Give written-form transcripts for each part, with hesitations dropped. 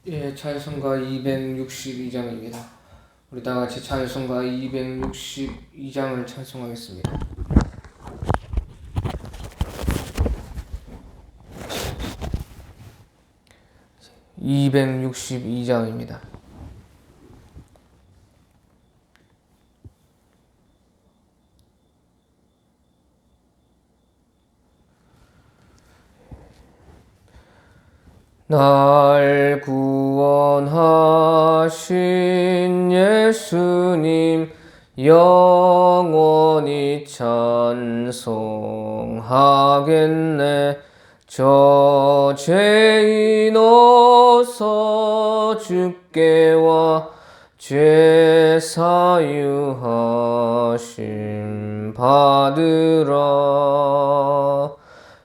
예, 찬송가 262장입니다. 우리 다 같이 찬송가 262장을 찬송하겠습니다. 262장입니다. 날 구원하신 예수님 영원히 찬송하겠네. 저 죄인 어서 주께 와 죄 사유하심 받으라.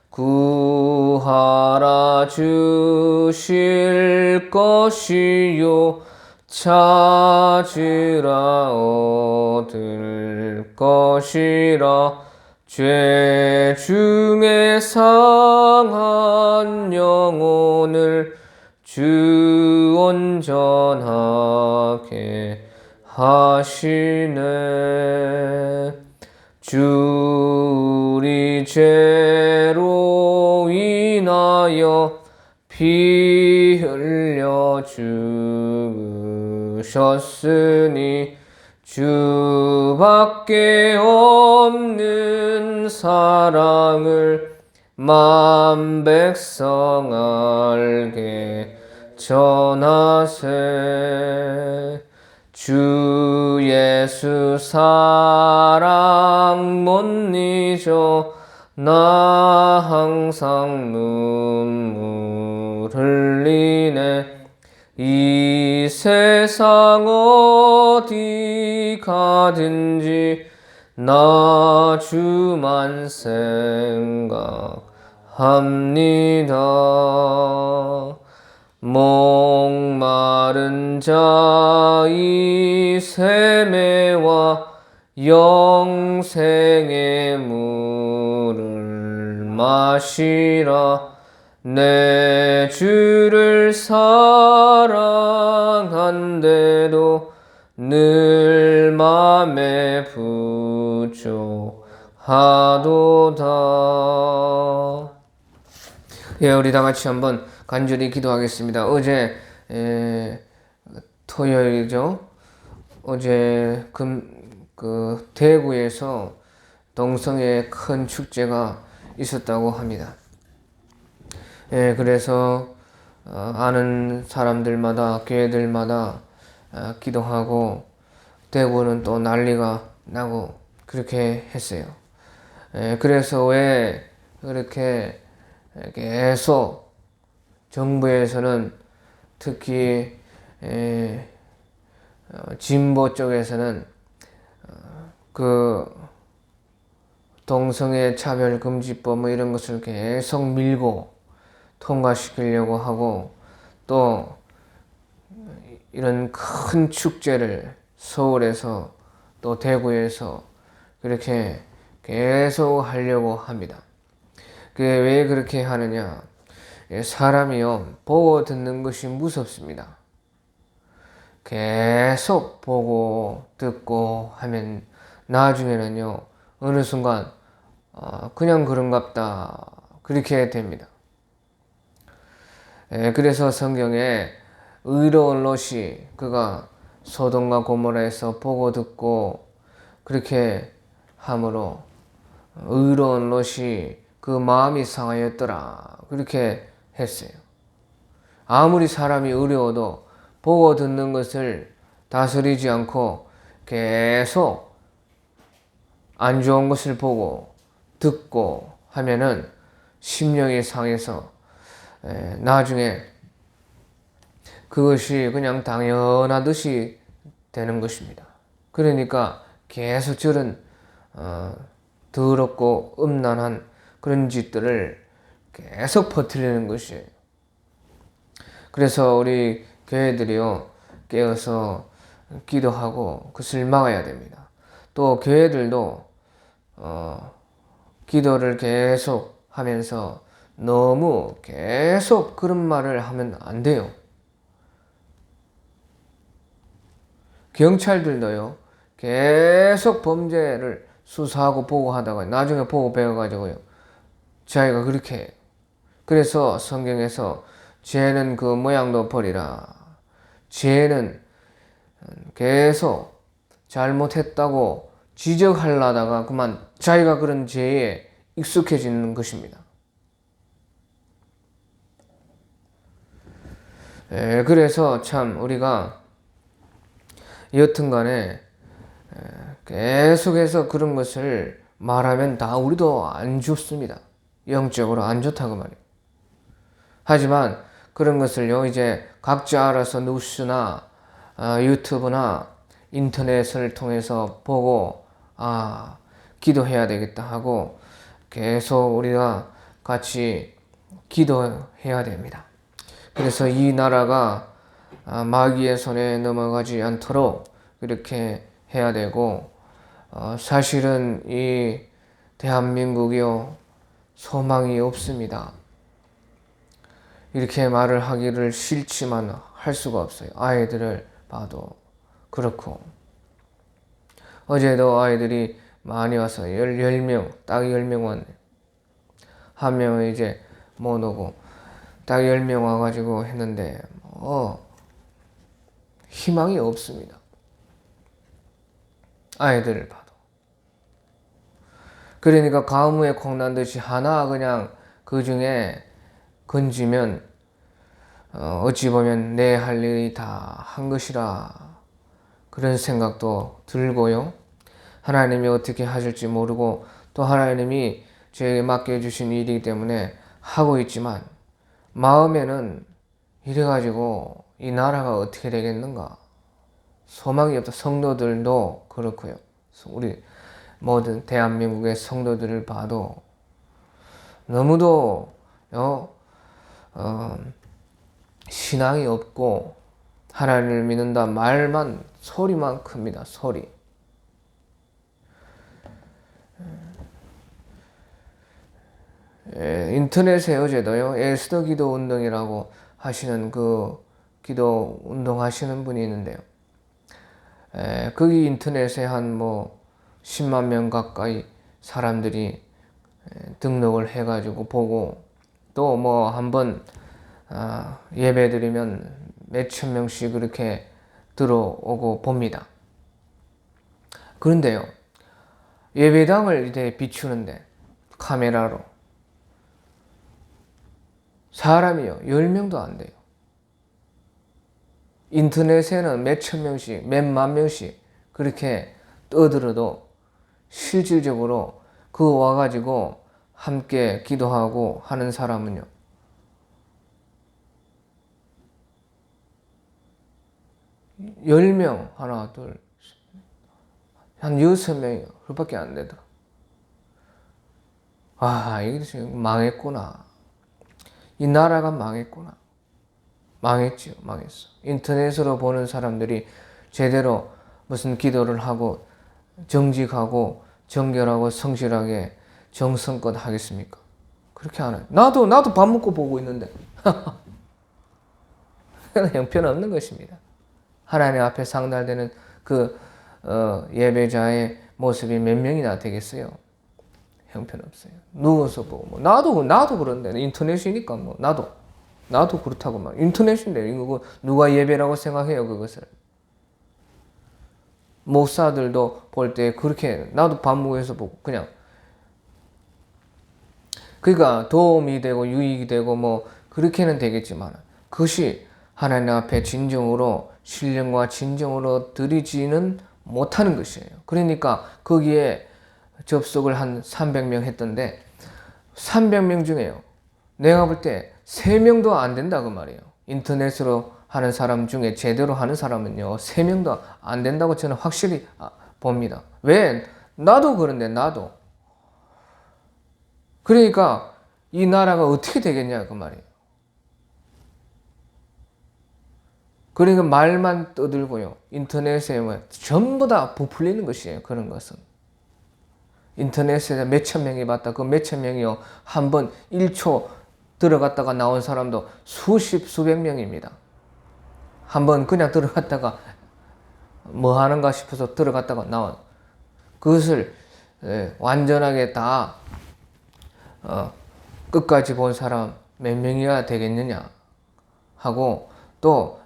구하라 주실 것이요 찾으라 얻을 것이라. 죄 중에 상한 영혼을 주 온전하게 하시네. 주 우리 죄로 인하여 피 흘려 죽으셨으니 주밖에 없는 사랑을 만 백성 알게 전하세. 주 예수 사랑 못 잊어 나 항상 눈물 흘리네. 이 세상 어디 가든지 나 주만 생각합니다. 목마른 자의 세매와 영생의 물을 마시라. 내 주를 사랑한데도 늘 맘에 부족하도다. 예, 우리 다 같이 한번 간절히 기도하겠습니다. 어제 토요일이죠. 어제 그 대구에서 동성애 큰 축제가 있었다고 합니다. 예, 그래서 아는 사람들마다 교회들마다 기도하고 대구는 또 난리가 나고 그렇게 했어요. 예, 그래서 왜 그렇게 계속 정부에서는 특히 진보 쪽에서는 그 동성애 차별금지법 뭐 이런 것을 계속 밀고 통과시키려고 하고, 또 이런 큰 축제를 서울에서 또 대구에서 그렇게 계속 하려고 합니다. 그게 왜 그렇게 하느냐? 사람이요, 보고 듣는 것이 무섭습니다. 계속 보고 듣고 하면 나중에는요, 어느 순간 그냥 그런갑다 그렇게 됩니다. 그래서 성경에 의로운 롯이 그가 소돔과 고모라에서 보고 듣고 그렇게 함으로 의로운 롯이 그 마음이 상하였더라 그렇게 했어요. 아무리 사람이 의로워도 보고 듣는 것을 다스리지 않고 계속 안 좋은 것을 보고 듣고 하면은 심령이 상해서 나중에 그것이 그냥 당연하듯이 되는 것입니다. 그러니까 계속 저런 더럽고 음란한 그런 짓들을 계속 퍼뜨리는 것이에요. 그래서 우리 교회들이요, 깨어서 기도하고 그것을 막아야 됩니다. 또 교회들도 기도를 계속 하면서 너무 계속 그런 말을 하면 안 돼요. 경찰들도요, 계속 범죄를 수사하고 보고하다가 나중에 보고 배워가지고요, 자기가 그렇게 해요. 그래서 성경에서 죄는 그 모양도 버리라. 죄는 계속 잘못했다고 지적하려다가 그만 자기가 그런 죄에 익숙해지는 것입니다. 그래서 참 우리가 여튼간에 계속해서 그런 것을 말하면 다 우리도 안 좋습니다. 영적으로 안 좋다고 말이에요. 하지만 그런 것을요, 이제 각자 알아서 뉴스나 유튜브나 인터넷을 통해서 보고 기도해야 되겠다 하고 계속 우리가 같이 기도해야 됩니다. 그래서 이 나라가 마귀의 손에 넘어가지 않도록 그렇게 해야 되고, 사실은 이 대한민국이요, 소망이 없습니다. 이렇게 말을 하기를 싫지만 할 수가 없어요. 아이들을 봐도 그렇고, 어제도 아이들이 많이 와서 10명, 딱 10명 왔네. 한 명은 이제 못 오고 딱 10명 와가지고 했는데 희망이 없습니다. 아이들을 봐도. 그러니까 가무에 콩 난 듯이 하나 그냥 그 중에 건지면 어찌 보면 내 할 일이 다 한 것이라 그런 생각도 들고요. 하나님이 어떻게 하실지 모르고 또 하나님이 저에게 맡겨주신 일이기 때문에 하고 있지만 마음에는 이래가지고 이 나라가 어떻게 되겠는가 소망이 없다. 성도들도 그렇고요. 우리 모든 대한민국의 성도들을 봐도 너무도 신앙이 없고 하나님을 믿는다 말만 소리만 큽니다. 소리. 인터넷에 어제도요, 에스더 기도 운동이라고 하시는 그 기도 운동 하시는 분이 있는데요. 거기 인터넷에 한 10만 명 가까이 사람들이 등록을 해가지고 보고 또 한번 예배 드리면 몇천 명씩 그렇게 들어오고 봅니다. 그런데요, 예배당을 이제 비추는데 카메라로 사람이요 10명도 안 돼요. 인터넷에는 몇천 명씩 몇만 명씩 그렇게 떠들어도 실질적으로 그 와가지고 함께 기도하고 하는 사람은요 10명 하나 둘 한 6명이 그밖에 안 되더라. 이게 지금 망했구나. 이 나라가 망했구나. 망했지요. 망했어. 인터넷으로 보는 사람들이 제대로 무슨 기도를 하고 정직하고 정결하고 성실하게 정성껏 하겠습니까? 그렇게 안 해요. 나도 밥 먹고 보고 있는데 형편없는 것입니다. 하나님 앞에 상달되는 그 예배자의 모습이 몇 명이나 되겠어요? 형편없어요. 누워서 보고 나도 그런데 인터넷이니까 나도 그렇다고 말. 인터넷인데 이거 누가 예배라고 생각해요 그것을? 목사들도 볼 때 그렇게 나도 반복해서 보고 그냥 그러니까 도움이 되고 유익이 되고 그렇게는 되겠지만 그것이 하나님 앞에 진정으로 신령과 진정으로 드리지는 못하는 것이에요. 그러니까 거기에 접속을 한 300명 했던데 300명 중에요 내가 볼 때 3명도 안 된다 그 말이에요. 인터넷으로 하는 사람 중에 제대로 하는 사람은요 3명도 안 된다고 저는 확실히 봅니다. 왜? 나도 그런데 나도. 그러니까 이 나라가 어떻게 되겠냐 그 말이에요. 그러니까 말만 떠들고요. 인터넷에 전부 다 부풀리는 것이에요. 그런 것은. 인터넷에 몇천 명이 봤다. 그 몇천 명이요. 한 번 1초 들어갔다가 나온 사람도 수백 명입니다. 한 번 그냥 들어갔다가 뭐 하는가 싶어서 들어갔다가 나와. 그것을 완전하게 다 끝까지 본 사람 몇 명이야 되겠느냐 하고 또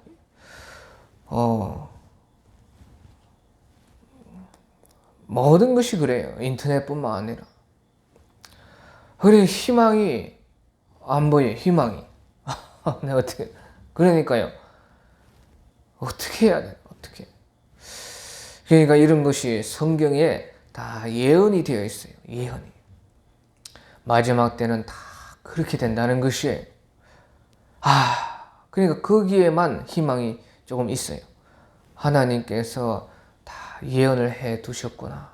모든 것이 그래요. 인터넷뿐만 아니라. 그래 희망이 안 보여. 희망이. 내가 어떻게 그러니까요. 어떻게 해야 돼? 어떻게? 그러니까 이런 것이 성경에 다 예언이 되어 있어요. 예언이. 마지막 때는 다 그렇게 된다는 것이에요. 그러니까 거기에만 희망이 조금 있어요. 하나님께서 다 예언을 해 두셨구나.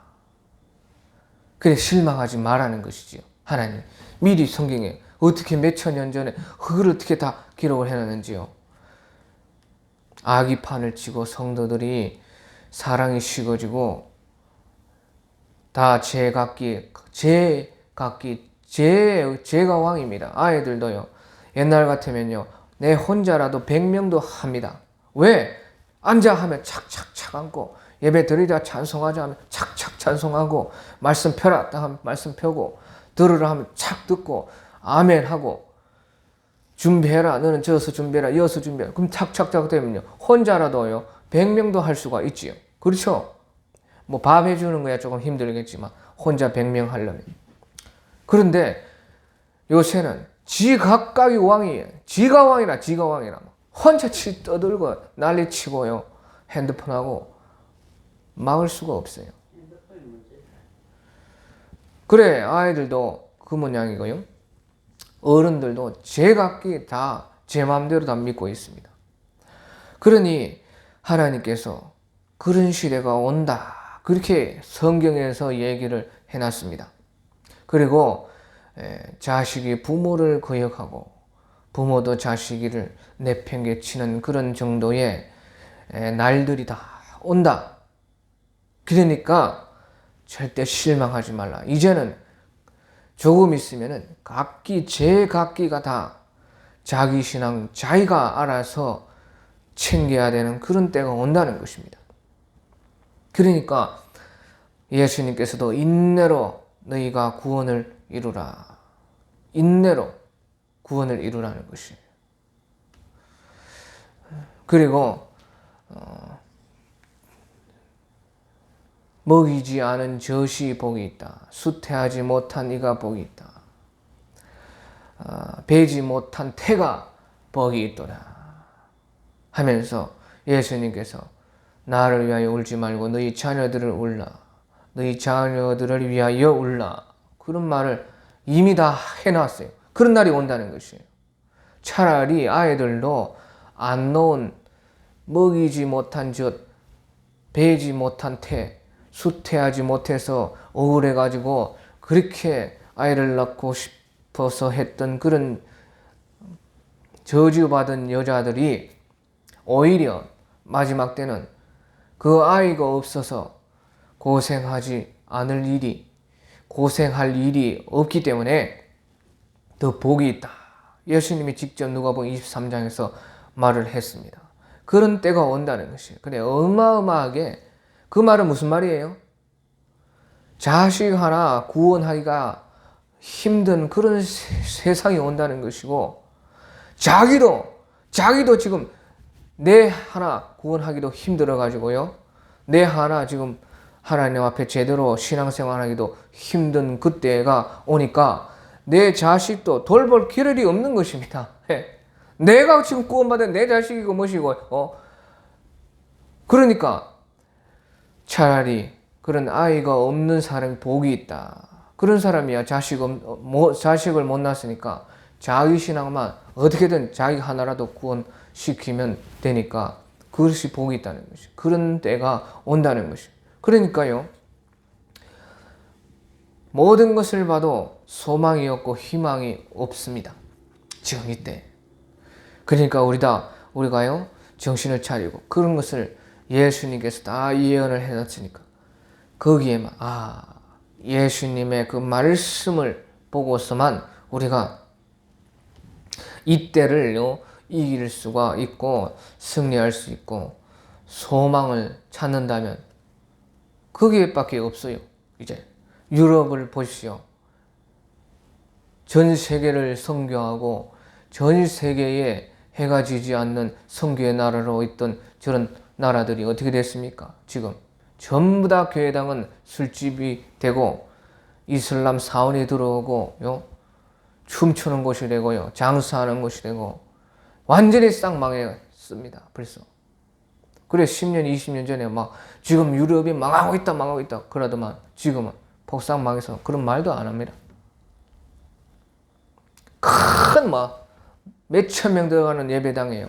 그래 실망하지 말라는 것이지요. 하나님 미리 성경에 어떻게 몇천 년 전에 그걸 어떻게 다 기록을 해놨는지요. 아기판을 치고 성도들이 사랑이 식어지고 다 제가 왕입니다. 아이들도요. 옛날 같으면요. 내 혼자라도 100명도 합니다. 왜? 앉아 하면 착착착 앉고 예배 드리자 찬송하자 하면 착착 찬송하고 말씀 펴라 하면 말씀 펴고 들으라 하면 착 듣고 아멘 하고 준비해라 너는 저어서 준비해라 이어서 준비해라 그럼 착착착 되면요. 혼자라도요. 100명도 할 수가 있지요. 그렇죠? 뭐 밥 해주는 거야 조금 힘들겠지만 혼자 100명 하려면. 그런데 요새는 지각각이 왕이에요. 지가 왕이라 혼자 떠들고 난리치고요. 핸드폰하고 막을 수가 없어요. 그래 아이들도 그 모양이고요. 어른들도 제각기 다 제 마음대로 다 믿고 있습니다. 그러니 하나님께서 그런 시대가 온다. 그렇게 성경에서 얘기를 해놨습니다. 그리고 자식이 부모를 거역하고 부모도 자식을 내팽개치는 그런 정도의 날들이 다 온다. 그러니까 절대 실망하지 말라. 이제는 조금 있으면은 제각기가 다 자기 신앙 자기가 알아서 챙겨야 되는 그런 때가 온다는 것입니다. 그러니까 예수님께서도 인내로 너희가 구원을 이루라. 인내로 구원을 이루라는 것이에요. 그리고 먹이지 않은 젖이 복이 있다. 수태하지 못한 이가 복이 있다. 베지 못한 태가 복이 있도다. 하면서 예수님께서 나를 위하여 울지 말고 너희 자녀들을 울라. 너희 자녀들을 위하여 울라. 그런 말을 이미 다 해놨어요. 그런 날이 온다는 것이에요. 차라리 아이들도 안 놓은 먹이지 못한 젖, 베지 못한 태, 수태하지 못해서 억울해가지고 그렇게 아이를 낳고 싶어서 했던 그런 저주받은 여자들이 오히려 마지막 때는 그 아이가 없어서 고생할 일이 없기 때문에 더 복이 있다. 예수님이 직접 누가복음 23장에서 말을 했습니다. 그런 때가 온다는 것이에요. 근데 어마어마하게 그 말은 무슨 말이에요? 자식 하나 구원하기가 힘든 그런 세상이 온다는 것이고 자기도 지금 내 하나 구원하기도 힘들어가지고요. 내 하나 지금 하나님 앞에 제대로 신앙생활하기도 힘든 그때가 오니까 내 자식도 돌볼 겨를이 없는 것입니다. 내가 지금 구원받은 내 자식이고 뭐시고 그러니까 차라리 그런 아이가 없는 사람이 복이 있다. 그런 사람이야 자식을 못 낳았으니까 자기 신앙만 어떻게든 자기 하나라도 구원시키면 되니까 그것이 복이 있다는 것이. 그런 때가 온다는 것이. 그러니까요. 모든 것을 봐도 소망이 없고 희망이 없습니다. 지금 이때. 그러니까 우리가요. 정신을 차리고 그런 것을 예수님께서 다 예언을 해놨으니까 거기에만 예수님의 그 말씀을 보고서만 우리가 이때를 이길 수가 있고 승리할 수 있고 소망을 찾는다면 거기에밖에 없어요. 이제 유럽을 보십시오. 전 세계를 선교하고 전 세계에 해가 지지 않는 선교의 나라로 있던 저런 나라들이 어떻게 됐습니까? 지금 전부 다 교회당은 술집이 되고 이슬람 사원이 들어오고 춤추는 곳이 되고요. 장사하는 곳이 되고 완전히 싹 망했습니다. 벌써. 그래 10년 20년 전에 막 지금 유럽이 망하고 있다 그러더만 지금은 폭삭 망해서 그런 말도 안 합니다. 큰 몇천 명 들어가는 예배당이에요.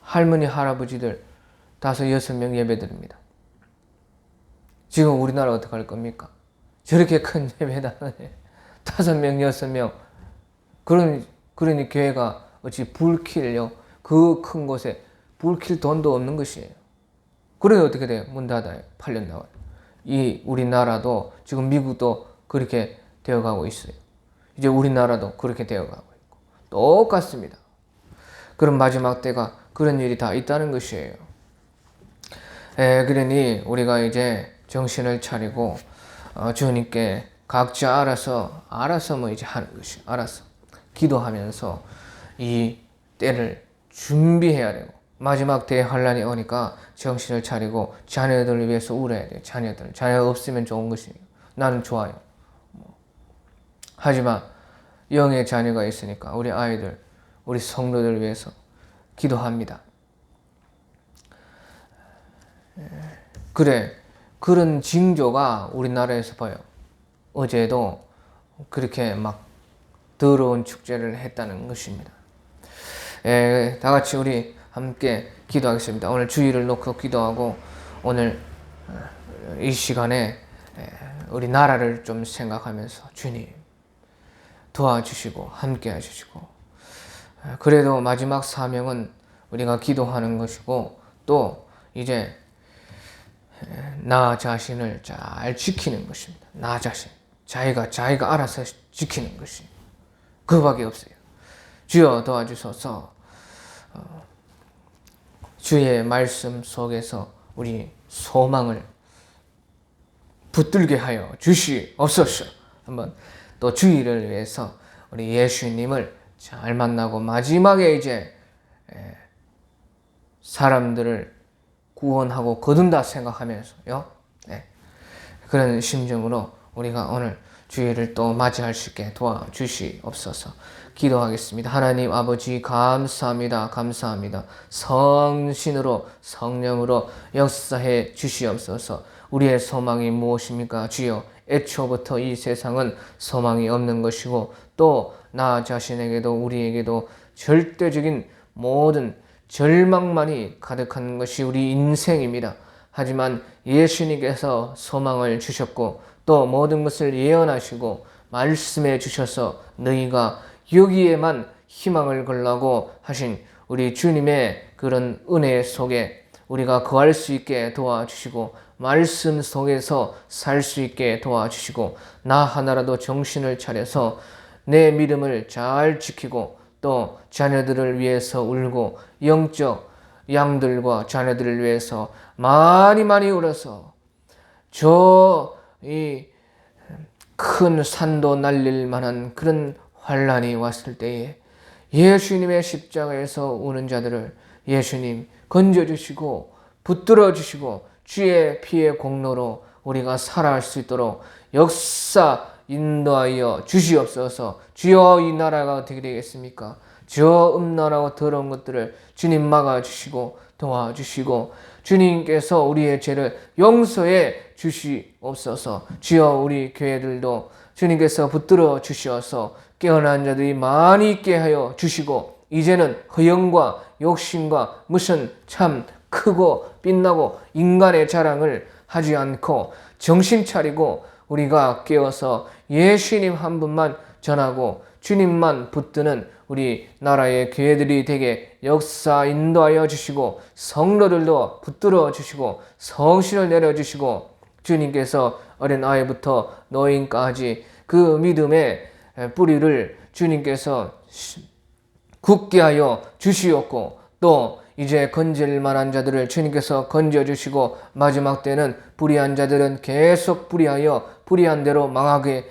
할머니 할아버지들 5, 6명 예배드립니다. 지금 우리나라 어떻게 할 겁니까? 저렇게 큰 예배당에 5명 6명 그러니 교회가 어찌 불킬요? 그 큰 곳에 불킬 돈도 없는 것이에요. 그래 어떻게 돼요? 문 닫아요. 8년 나와요. 이 우리나라도 지금 미국도 그렇게 되어가고 있어요. 이제 우리나라도 그렇게 되어가고 있고 똑같습니다. 그런 마지막 때가 그런 일이 다 있다는 것이에요. 그러니 우리가 이제 정신을 차리고 주님께 각자 알아서 뭐 이제 하는 것이 알아서 기도하면서 이 때를 준비해야 되고 마지막 대환란이 오니까 정신을 차리고 자녀들을 위해서 울어야 돼요. 자녀 없으면 좋은 것이에요. 나는 좋아요. 하지만 영의 자녀가 있으니까 우리 아이들, 우리 성도들 위해서 기도합니다. 그래, 그런 징조가 우리나라에서 보여. 어제도 그렇게 막 더러운 축제를 했다는 것입니다. 다 같이 우리 함께 기도하겠습니다. 오늘 주일을 놓고 기도하고 오늘 이 시간에 우리 나라를 좀 생각하면서 주님 도와주시고 함께 해주시고 그래도 마지막 사명은 우리가 기도하는 것이고 또 이제 나 자신을 잘 지키는 것입니다. 나 자신 자기가 알아서 지키는 것이 그밖에 없어요. 주여 도와주소서. 주의 말씀 속에서 우리 소망을 붙들게 하여 주시옵소서. 한번 또 주일을 위해서 우리 예수님을 잘 만나고 마지막에 이제 사람들을 구원하고 거둔다 생각하면서요. 그런 심정으로 우리가 오늘 주일을 또 맞이할 수 있게 도와주시옵소서. 기도하겠습니다. 하나님 아버지 감사합니다. 성신으로 성령으로 역사해 주시옵소서. 우리의 소망이 무엇입니까? 주여 애초부터 이 세상은 소망이 없는 것이고 또 나 자신에게도 우리에게도 절대적인 모든 절망만이 가득한 것이 우리 인생입니다. 하지만 예수님께서 소망을 주셨고 또 모든 것을 예언하시고 말씀해 주셔서 너희가 여기에만 희망을 걸라고 하신 우리 주님의 그런 은혜 속에 우리가 거할 수 있게 도와주시고 말씀 속에서 살 수 있게 도와주시고 나 하나라도 정신을 차려서 내 믿음을 잘 지키고 또 자녀들을 위해서 울고 영적 양들과 자녀들을 위해서 많이 울어서 이 큰 산도 날릴 만한 그런 환란이 왔을 때에 예수님의 십자가에서 우는 자들을 예수님 건져주시고 붙들어주시고 주의 피의 공로로 우리가 살아갈 수 있도록 역사 인도하여 주시옵소서. 주여 이 나라가 어떻게 되겠습니까? 저 음란하고 더러운 것들을 주님 막아주시고 도와주시고 주님께서 우리의 죄를 용서해 주시옵소서. 주여 우리 교회들도 주님께서 붙들어 주시어서 깨어난 자들이 많이 있게 하여 주시고 이제는 허영과 욕심과 무슨 참 크고 빛나고 인간의 자랑을 하지 않고 정신 차리고 우리가 깨어서 예수님 한 분만 전하고 주님만 붙드는 우리 나라의 교회들이 되게 역사 인도하여 주시고 성도들도 붙들어 주시고 성신을 내려주시고 주님께서 어린아이부터 노인까지 그 믿음의 뿌리를 주님께서 굳게 하여 주시옵고 또 이제 건질 만한 자들을 주님께서 건져주시고 마지막 때는 불의한 자들은 계속 불의하여 불의한 대로 망하게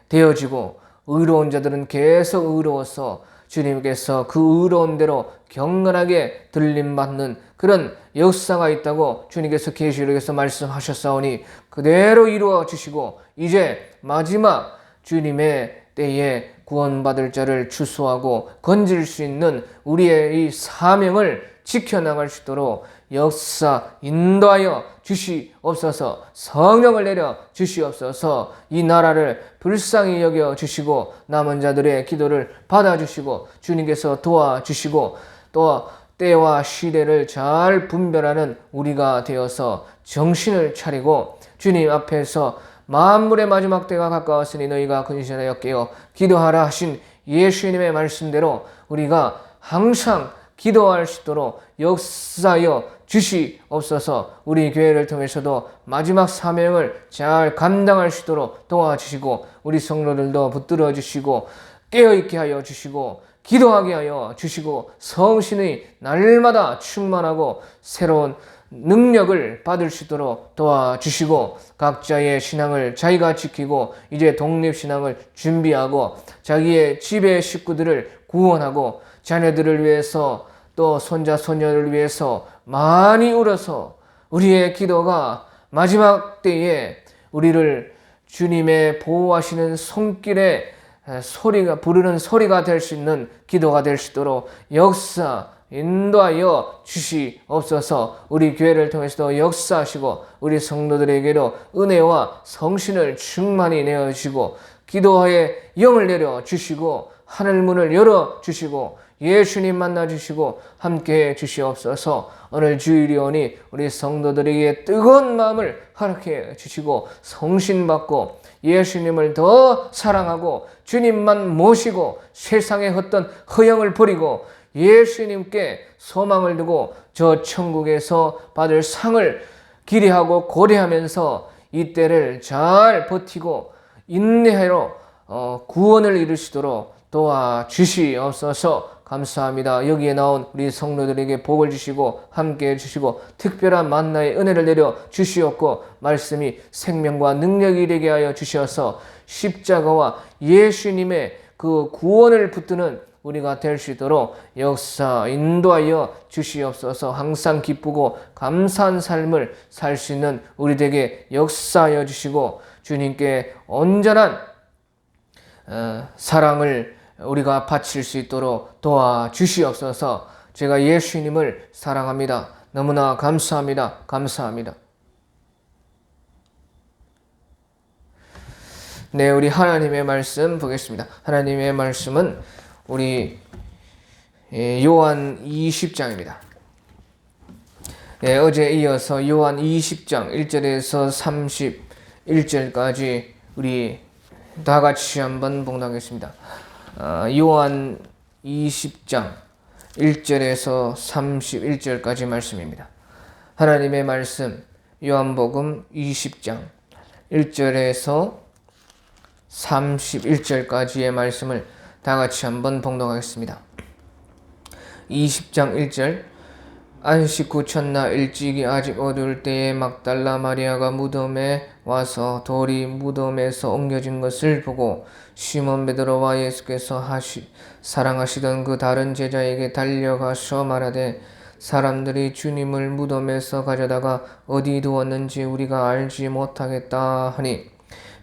되어지고 의로운 자들은 계속 의로워서 주님께서 그 의로운 대로 경건하게 들림받는 그런 역사가 있다고 주님께서 계시록에서 말씀하셨사오니 그대로 이루어 주시고 이제 마지막 주님의 때에 구원받을 자를 추수하고 건질 수 있는 우리의 이 사명을 지켜나갈 수 있도록 역사 인도하여 주시옵소서. 성령을 내려 주시옵소서. 이 나라를 불쌍히 여겨 주시고 남은 자들의 기도를 받아주시고 주님께서 도와주시고 또 때와 시대를 잘 분별하는 우리가 되어서 정신을 차리고 주님 앞에서 만물의 마지막 때가 가까웠으니 너희가 근신하여 깨어 기도하라 하신 예수님의 말씀대로 우리가 항상 기도할 수 있도록 역사하여 주시옵소서. 우리 교회를 통해서도 마지막 사명을 잘 감당할 수 있도록 도와주시고 우리 성도들도 붙들어 주시고 깨어있게 하여 주시고 기도하게 하여 주시고 성신의 날마다 충만하고 새로운 능력을 받을 수 있도록 도와주시고 각자의 신앙을 자기가 지키고 이제 독립신앙을 준비하고 자기의 집의 식구들을 구원하고 자녀들을 위해서 또 손자 손녀를 위해서 많이 울어서 우리의 기도가 마지막 때에 우리를 주님의 보호하시는 손길에 소리가 부르는 소리가 될 수 있는 기도가 될 수 있도록 역사 인도하여 주시옵소서. 우리 교회를 통해서도 역사하시고 우리 성도들에게도 은혜와 성신을 충만히 내어주시고 기도의 영을 내려주시고 하늘문을 열어주시고 예수님 만나주시고 함께해 주시옵소서. 오늘 주일이오니 우리 성도들에게 뜨거운 마음을 허락해 주시고 성신받고 예수님을 더 사랑하고 주님만 모시고 세상의 어떤 허영을 버리고 예수님께 소망을 두고 저 천국에서 받을 상을 기대하고 고대하면서 이 때를 잘 버티고 인내하여 구원을 이루시도록 도와주시옵소서. 감사합니다. 여기에 나온 우리 성도들에게 복을 주시고 함께해 주시고 특별한 만나의 은혜를 내려 주시옵고 말씀이 생명과 능력이 되게 하여 주셔서 십자가와 예수님의 그 구원을 붙드는 우리가 될 수 있도록 역사 인도하여 주시옵소서. 항상 기쁘고 감사한 삶을 살 수 있는 우리에게 역사하여 주시고 주님께 온전한 사랑을 우리가 바칠 수 있도록 도와주시옵소서. 제가 예수님을 사랑합니다. 너무나 감사합니다. 감사합니다. 네, 우리 하나님의 말씀 보겠습니다. 하나님의 말씀은 우리 요한 20장입니다. 네, 어제 이어서 요한 20장 1절에서 31절까지 우리 다 같이 한번 봉독하겠습니다. 요한 20장 1절에서 31절까지 말씀입니다. 하나님의 말씀 요한복음 20장 1절에서 31절까지의 말씀을 다 같이 한번 봉독하겠습니다. 20장 1절 안식 후 첫날 일찍이 아직 어두울 때에 막달라 마리아가 무덤에 와서 돌이 무덤에서 옮겨진 것을 보고 시몬 베드로와 예수께서 사랑하시던 그 다른 제자에게 달려가서 말하되 사람들이 주님을 무덤에서 가져다가 어디 두었는지 우리가 알지 못하겠다 하니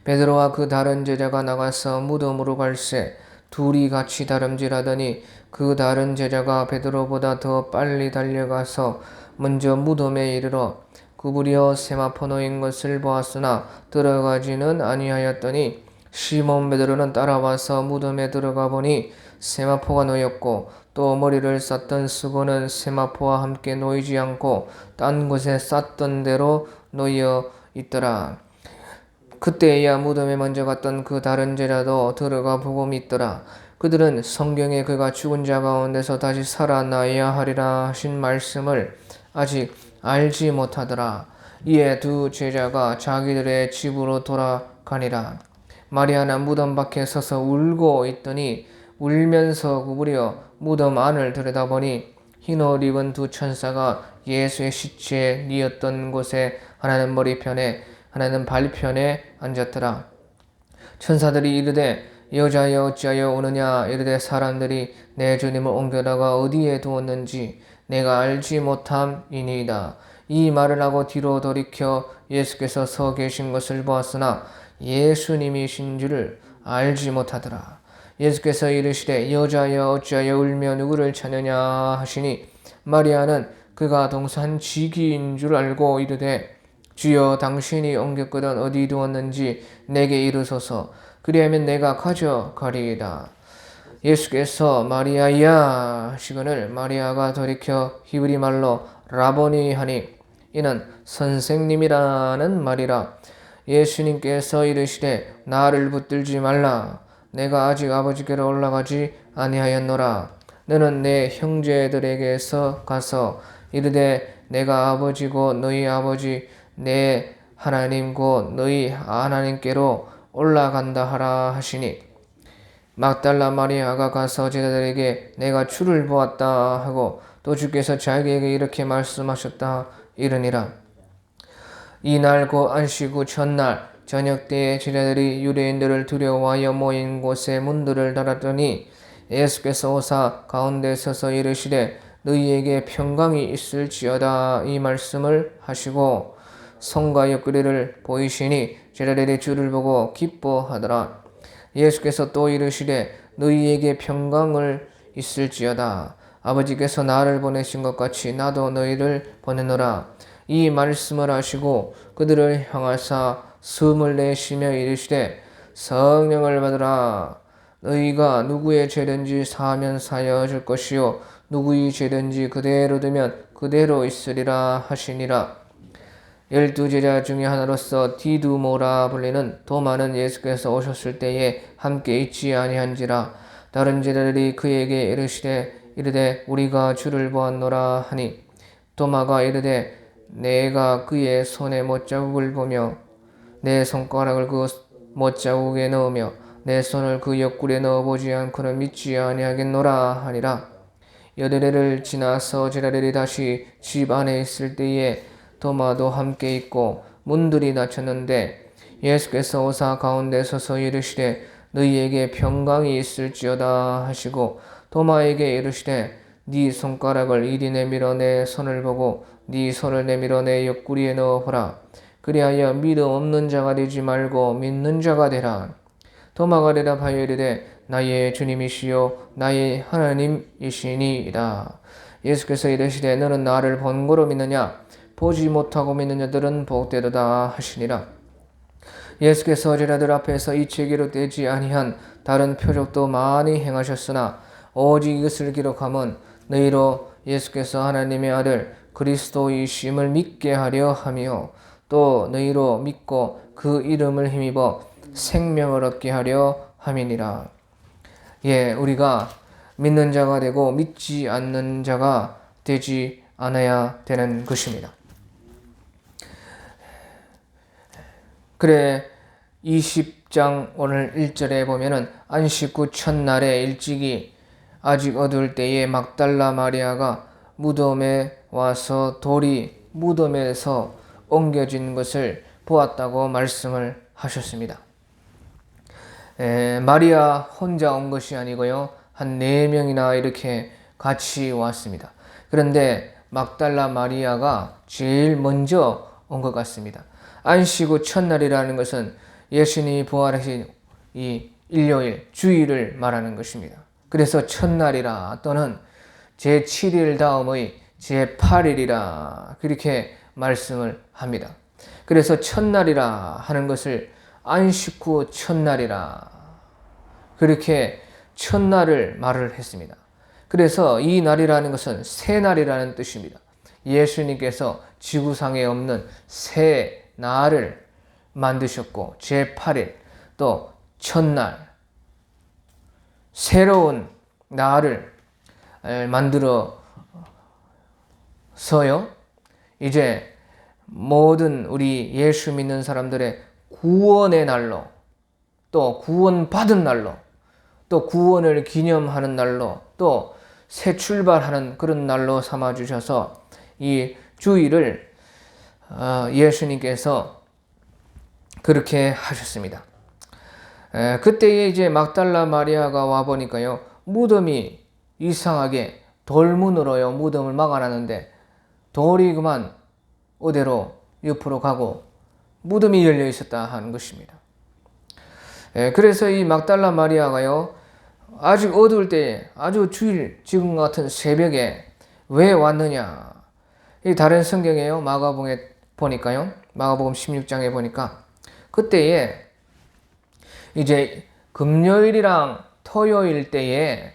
베드로와 그 다른 제자가 나가서 무덤으로 갈새 둘이 같이 다름질하더니 그 다른 제자가 베드로보다 더 빨리 달려가서 먼저 무덤에 이르러 구부려 세마포 놓인 것을 보았으나 들어가지는 아니하였더니 시몬 베드로는 따라와서 무덤에 들어가 보니 세마포가 놓였고 또 머리를 쌌던 수건은 세마포와 함께 놓이지 않고 딴 곳에 쌌던 대로 놓여 있더라. 그때야 무덤에 먼저 갔던 그 다른 제자도 들어가 보고 믿더라. 그들은 성경에 그가 죽은 자 가운데서 다시 살아나야 하리라 하신 말씀을 아직 알지 못하더라. 이에 두 제자가 자기들의 집으로 돌아가니라. 마리아는 무덤 밖에 서서 울고 있더니 울면서 구부려 무덤 안을 들여다보니 흰 옷 입은 두 천사가 예수의 시체에 뉘었던 곳에 하나는 머리편에 하나는 발편에 앉았더라. 천사들이 이르되 여자여 어찌하여 오느냐 이르되 사람들이 내 주님을 옮겨다가 어디에 두었는지 내가 알지 못함이니이다. 이 말을 하고 뒤로 돌이켜 예수께서 서 계신 것을 보았으나 예수님이신 줄을 알지 못하더라. 예수께서 이르시되 여자여 어찌하여 울며 누구를 찾느냐 하시니 마리아는 그가 동산 지기인 줄 알고 이르되 주여 당신이 옮겼거든 어디 두었는지 내게 이르소서. 그리하면 내가 가져가리이다. 예수께서 마리아야 하시거늘 마리아가 돌이켜 히브리 말로 라보니 하니 이는 선생님이라는 말이라. 예수님께서 이르시되 나를 붙들지 말라. 내가 아직 아버지께로 올라가지 아니하였노라. 너는 내 형제들에게서 가서 이르되 내가 아버지고 너희 아버지 내 하나님 곧 너희 하나님께로 올라간다 하라 하시니 막달라 마리아가 가서 제자들에게 내가 주를 보았다 하고 또 주께서 자기에게 이렇게 말씀하셨다 이르니라. 이날 곧 안식 후 첫날 저녁 때에 제자들이 유대인들을 두려워하여 모인 곳에 문들을 닫았더니 예수께서 오사 가운데 서서 이르시되 너희에게 평강이 있을지어다 이 말씀을 하시고 손과 옆구리를 보이시니 제자들이 주를 보고 기뻐하더라. 예수께서 또 이르시되 너희에게 평강을 있을지어다. 아버지께서 나를 보내신 것 같이 나도 너희를 보내노라. 이 말씀을 하시고 그들을 향하사 숨을 내쉬며 이르시되 성령을 받으라. 너희가 누구의 죄든지 사하면 사하여 줄 것이요 누구의 죄든지 그대로 두면 그대로 있으리라 하시니라. 12 제자 중에 하나로서 디두모라 불리는 도마는 예수께서 오셨을 때에 함께 있지 아니한지라. 다른 제자들이 그에게 이르되 우리가 주를 보았노라 하니 도마가 이르되 내가 그의 손에 못자국을 보며 내 손가락을 그 못자국에 넣으며 내 손을 그 옆구리에 넣어보지 않고는 믿지 아니하겠노라 하니라. 여드레를 지나서 제자들이 다시 집 안에 있을 때에 도마도 함께 있고 문들이 닫혔는데 예수께서 오사 가운데 서서 이르시되 너희에게 평강이 있을지어다 하시고 도마에게 이르시되 네 손가락을 이리 내밀어 내 손을 보고 네 손을 내밀어 내 옆구리에 넣어보라. 그리하여 믿음 없는 자가 되지 말고 믿는 자가 되라. 도마가 대답하여 이르되 나의 주님이시요 나의 하나님이시니이다. 예수께서 이르시되 너는 나를 본고로 믿느냐 보지 못하고 믿는 자들은 복되도다 하시니라. 예수께서 제자들 앞에서 이체 기록되지 아니한 다른 표적도 많이 행하셨으나 오직 이것을 기록함은 너희로 예수께서 하나님의 아들 그리스도이심을 믿게 하려 하며 또 너희로 믿고 그 이름을 힘입어 생명을 얻게 하려 함이니라. 우리가 믿는 자가 되고 믿지 않는 자가 되지 않아야 되는 것입니다. 그래 20장 오늘 1절에 보면은 안식 후 첫날에 일찍이 아직 어두울 때에 막달라 마리아가 무덤에 와서 돌이 무덤에서 옮겨진 것을 보았다고 말씀을 하셨습니다. 마리아 혼자 온 것이 아니고요. 한 4명이나 이렇게 같이 왔습니다. 그런데 막달라 마리아가 제일 먼저 온 것 같습니다. 안식 후 첫날이라는 것은 예수님이 부활하신 이 일요일, 주일을 말하는 것입니다. 그래서 첫날이라 또는 제7일 다음의 제8일이라 그렇게 말씀을 합니다. 그래서 첫날이라 하는 것을 안식 후 첫날이라 그렇게 첫날을 말을 했습니다. 그래서 이 날이라는 것은 새 날이라는 뜻입니다. 예수님께서 지구상에 없는 새 날을 만드셨고 제8일 또 첫날 새로운 날을 만들어서요 이제 모든 우리 예수 믿는 사람들의 구원의 날로 또 구원받은 날로 또 구원을 기념하는 날로 또 새 출발하는 그런 날로 삼아 주셔서 이 주일을 예수님께서 그렇게 하셨습니다. 그때에 이제 막달라 마리아가 와 보니까요, 무덤이 이상하게 돌문으로요 무덤을 막아놨는데 돌이 그만 어디로 옆으로 가고 무덤이 열려 있었다 하는 것입니다. 그래서 이 막달라 마리아가요, 아직 어두울 때에 아주 주일 지금 같은 새벽에 왜 왔느냐. 이 다른 성경에요, 마가복음에 보니까요, 마가복음 16장에 보니까 그때에 이제 금요일이랑 토요일 때에,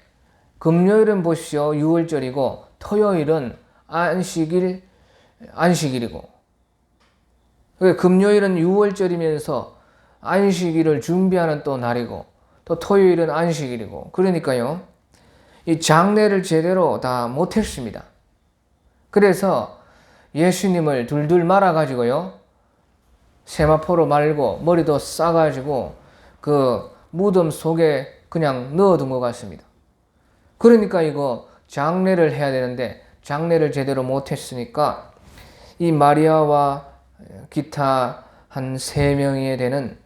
금요일은 보십시오 6월절이고 토요일은 안식일이고, 금요일은 6월절이면서 안식일을 준비하는 또 날이고 또 토요일은 안식일이고, 그러니까요 이 장례를 제대로 다 못했습니다. 그래서 예수님을 둘둘 말아가지고요 세마포로 말고 머리도 싸가지고 그 무덤 속에 그냥 넣어둔 것 같습니다. 그러니까 이거 장례를 해야 되는데 장례를 제대로 못했으니까 이 마리아와 기타 한 3명이 되는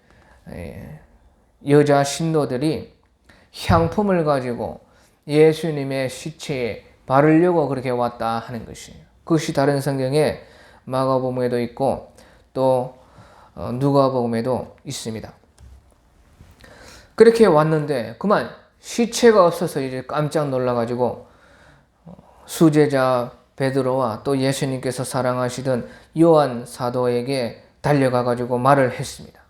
여자 신도들이 향품을 가지고 예수님의 시체에 바르려고 그렇게 왔다 하는 것이에요. 그것이 다른 성경에 마가복음에도 있고 또 누가복음에도 있습니다. 그렇게 왔는데 그만 시체가 없어서 이제 깜짝 놀라가지고 수제자 베드로와 또 예수님께서 사랑하시던 요한 사도에게 달려가가지고 말을 했습니다.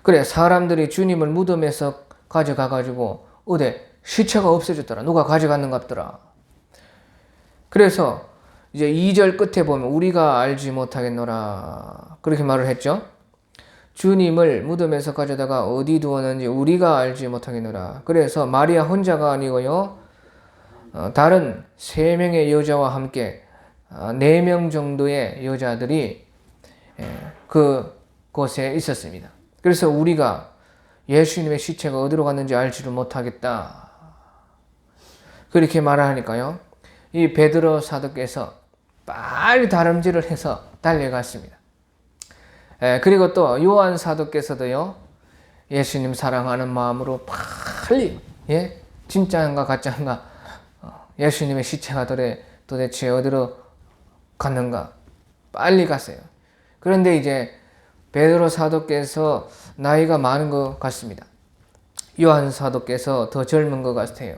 그래, 사람들이 주님을 무덤에서 가져가가지고 어디 시체가 없어졌더라, 누가 가져갔는갑더라. 그래서 이제 2절 끝에 보면 우리가 알지 못하겠노라 그렇게 말을 했죠. 주님을 무덤에서 가져다가 어디 두었는지 우리가 알지 못하겠노라. 그래서 마리아 혼자가 아니고요 다른 3명의 여자와 함께 4명 정도의 여자들이 그곳에 있었습니다. 그래서 우리가 예수님의 시체가 어디로 갔는지 알지를 못하겠다 그렇게 말하니까요 이 베드로 사도께서 빨리 다름질을 해서 달려갔습니다. 그리고 또 요한 사도께서도요 예수님 사랑하는 마음으로 빨리 진짜인가 가짜인가 예수님의 시체가 도대체 어디로 갔는가 빨리 갔어요. 그런데 이제 베드로 사도께서 나이가 많은 것 같습니다. 요한 사도께서 더 젊은 것 같아요.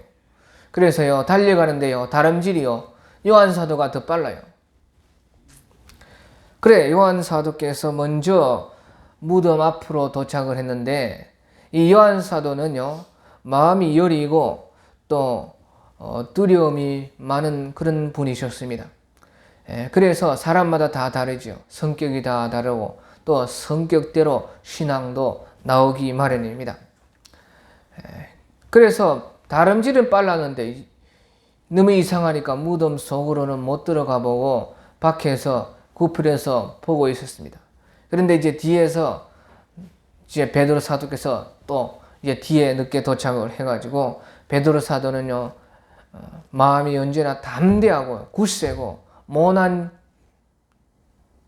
그래서요 달려가는데요 다름질이요 요한 사도가 더 빨라요. 그래, 요한 사도께서 먼저 무덤 앞으로 도착을 했는데 이 요한 사도는요 마음이 여리고 또 두려움이 많은 그런 분이셨습니다. 그래서 사람마다 다 다르죠. 성격이 다 다르고 또 성격대로 신앙도 나오기 마련입니다. 그래서 다름질은 빨랐는데 너무 이상하니까 무덤 속으로는 못 들어가 보고 밖에서 구풀에서 보고 있었습니다. 그런데 이제 뒤에서 이제 베드로 사도께서 또 이제 뒤에 늦게 도착을 해가지고 베드로 사도는요 마음이 언제나 담대하고 굳세고 모난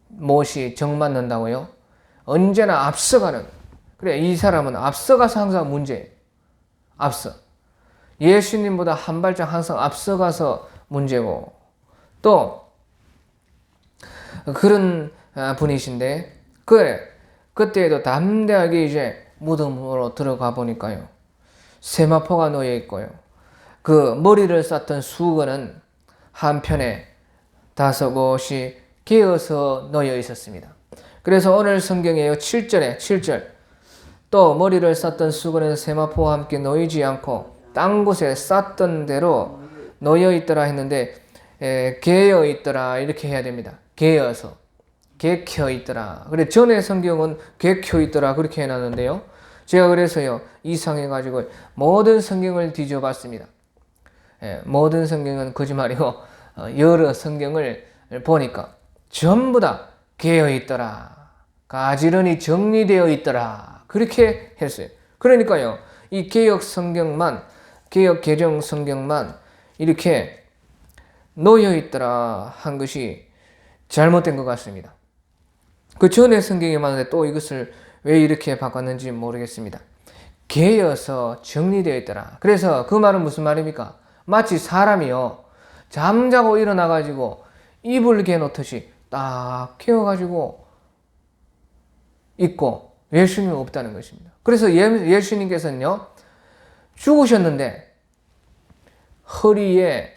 못이 정맞는다고요. 언제나 앞서가는. 그래, 이 사람은 앞서가서 항상 문제예요. 앞서. 예수님보다 한 발짝 항상 앞서가서 문제고 또 그런 분이신데 그래, 그때에도 담대하게 이제 무덤으로 들어가 보니까요 세마포가 놓여 있고요 그 머리를 쌌던 수건은 한편에 5곳이 개어서 놓여 있었습니다. 그래서 오늘 성경에요 7절 또 머리를 쌌던 수건은 세마포와 함께 놓이지 않고 딴 곳에 쌌던 대로 놓여 있더라 했는데 개어 있더라 이렇게 해야 됩니다. 개어서 개켜 있더라. 그래, 전에 성경은 개켜 있더라 그렇게 해놨는데요 제가 그래서요 이상해가지고 모든 성경을 뒤져봤습니다. 모든 성경은 거짓말이고 여러 성경을 보니까 전부 다 개어 있더라, 가지런히 정리되어 있더라 그렇게 했어요. 그러니까요 이 개역 성경만, 개역 개정 성경만 이렇게 놓여 있더라 한 것이 잘못된 것 같습니다. 그 전에 성경에 봤는데 또 이것을 왜 이렇게 바꿨는지 모르겠습니다. 개여서 정리되어 있더라. 그래서 그 말은 무슨 말입니까? 마치 사람이요, 잠자고 일어나가지고 이불 개놓듯이 딱 개어가지고 있고 예수님이 없다는 것입니다. 그래서 예수님께서는요, 죽으셨는데 허리에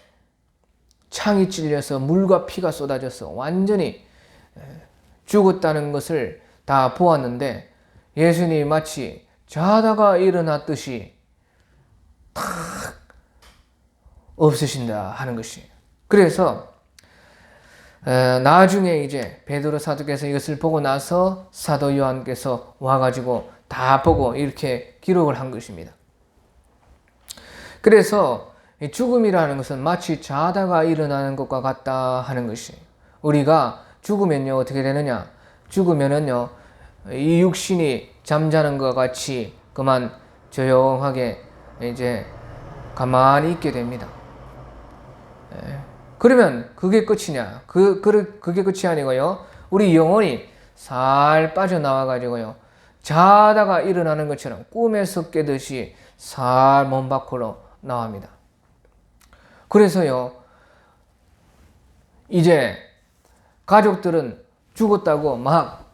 창이 찔려서 물과 피가 쏟아져서 완전히 죽었다는 것을 다 보았는데 예수님이 마치 자다가 일어났듯이 탁 없으신다 하는 것이에요. 그래서 나중에 이제 베드로 사도께서 이것을 보고 나서 사도 요한께서 와가지고 다 보고 이렇게 기록을 한 것입니다. 그래서 죽음이라는 것은 마치 자다가 일어나는 것과 같다 하는 것이에요. 우리가 죽으면요 어떻게 되느냐? 죽으면은요 이 육신이 잠자는 것과 같이 그만 조용하게 이제 가만히 있게 됩니다. 그러면 그게 끝이냐? 그게 끝이 아니고요. 우리 영혼이 살 빠져나와 가지고요. 자다가 일어나는 것처럼 꿈에서 깨듯이 살 몸 밖으로 나옵니다. 그래서요. 이제 가족들은 죽었다고 막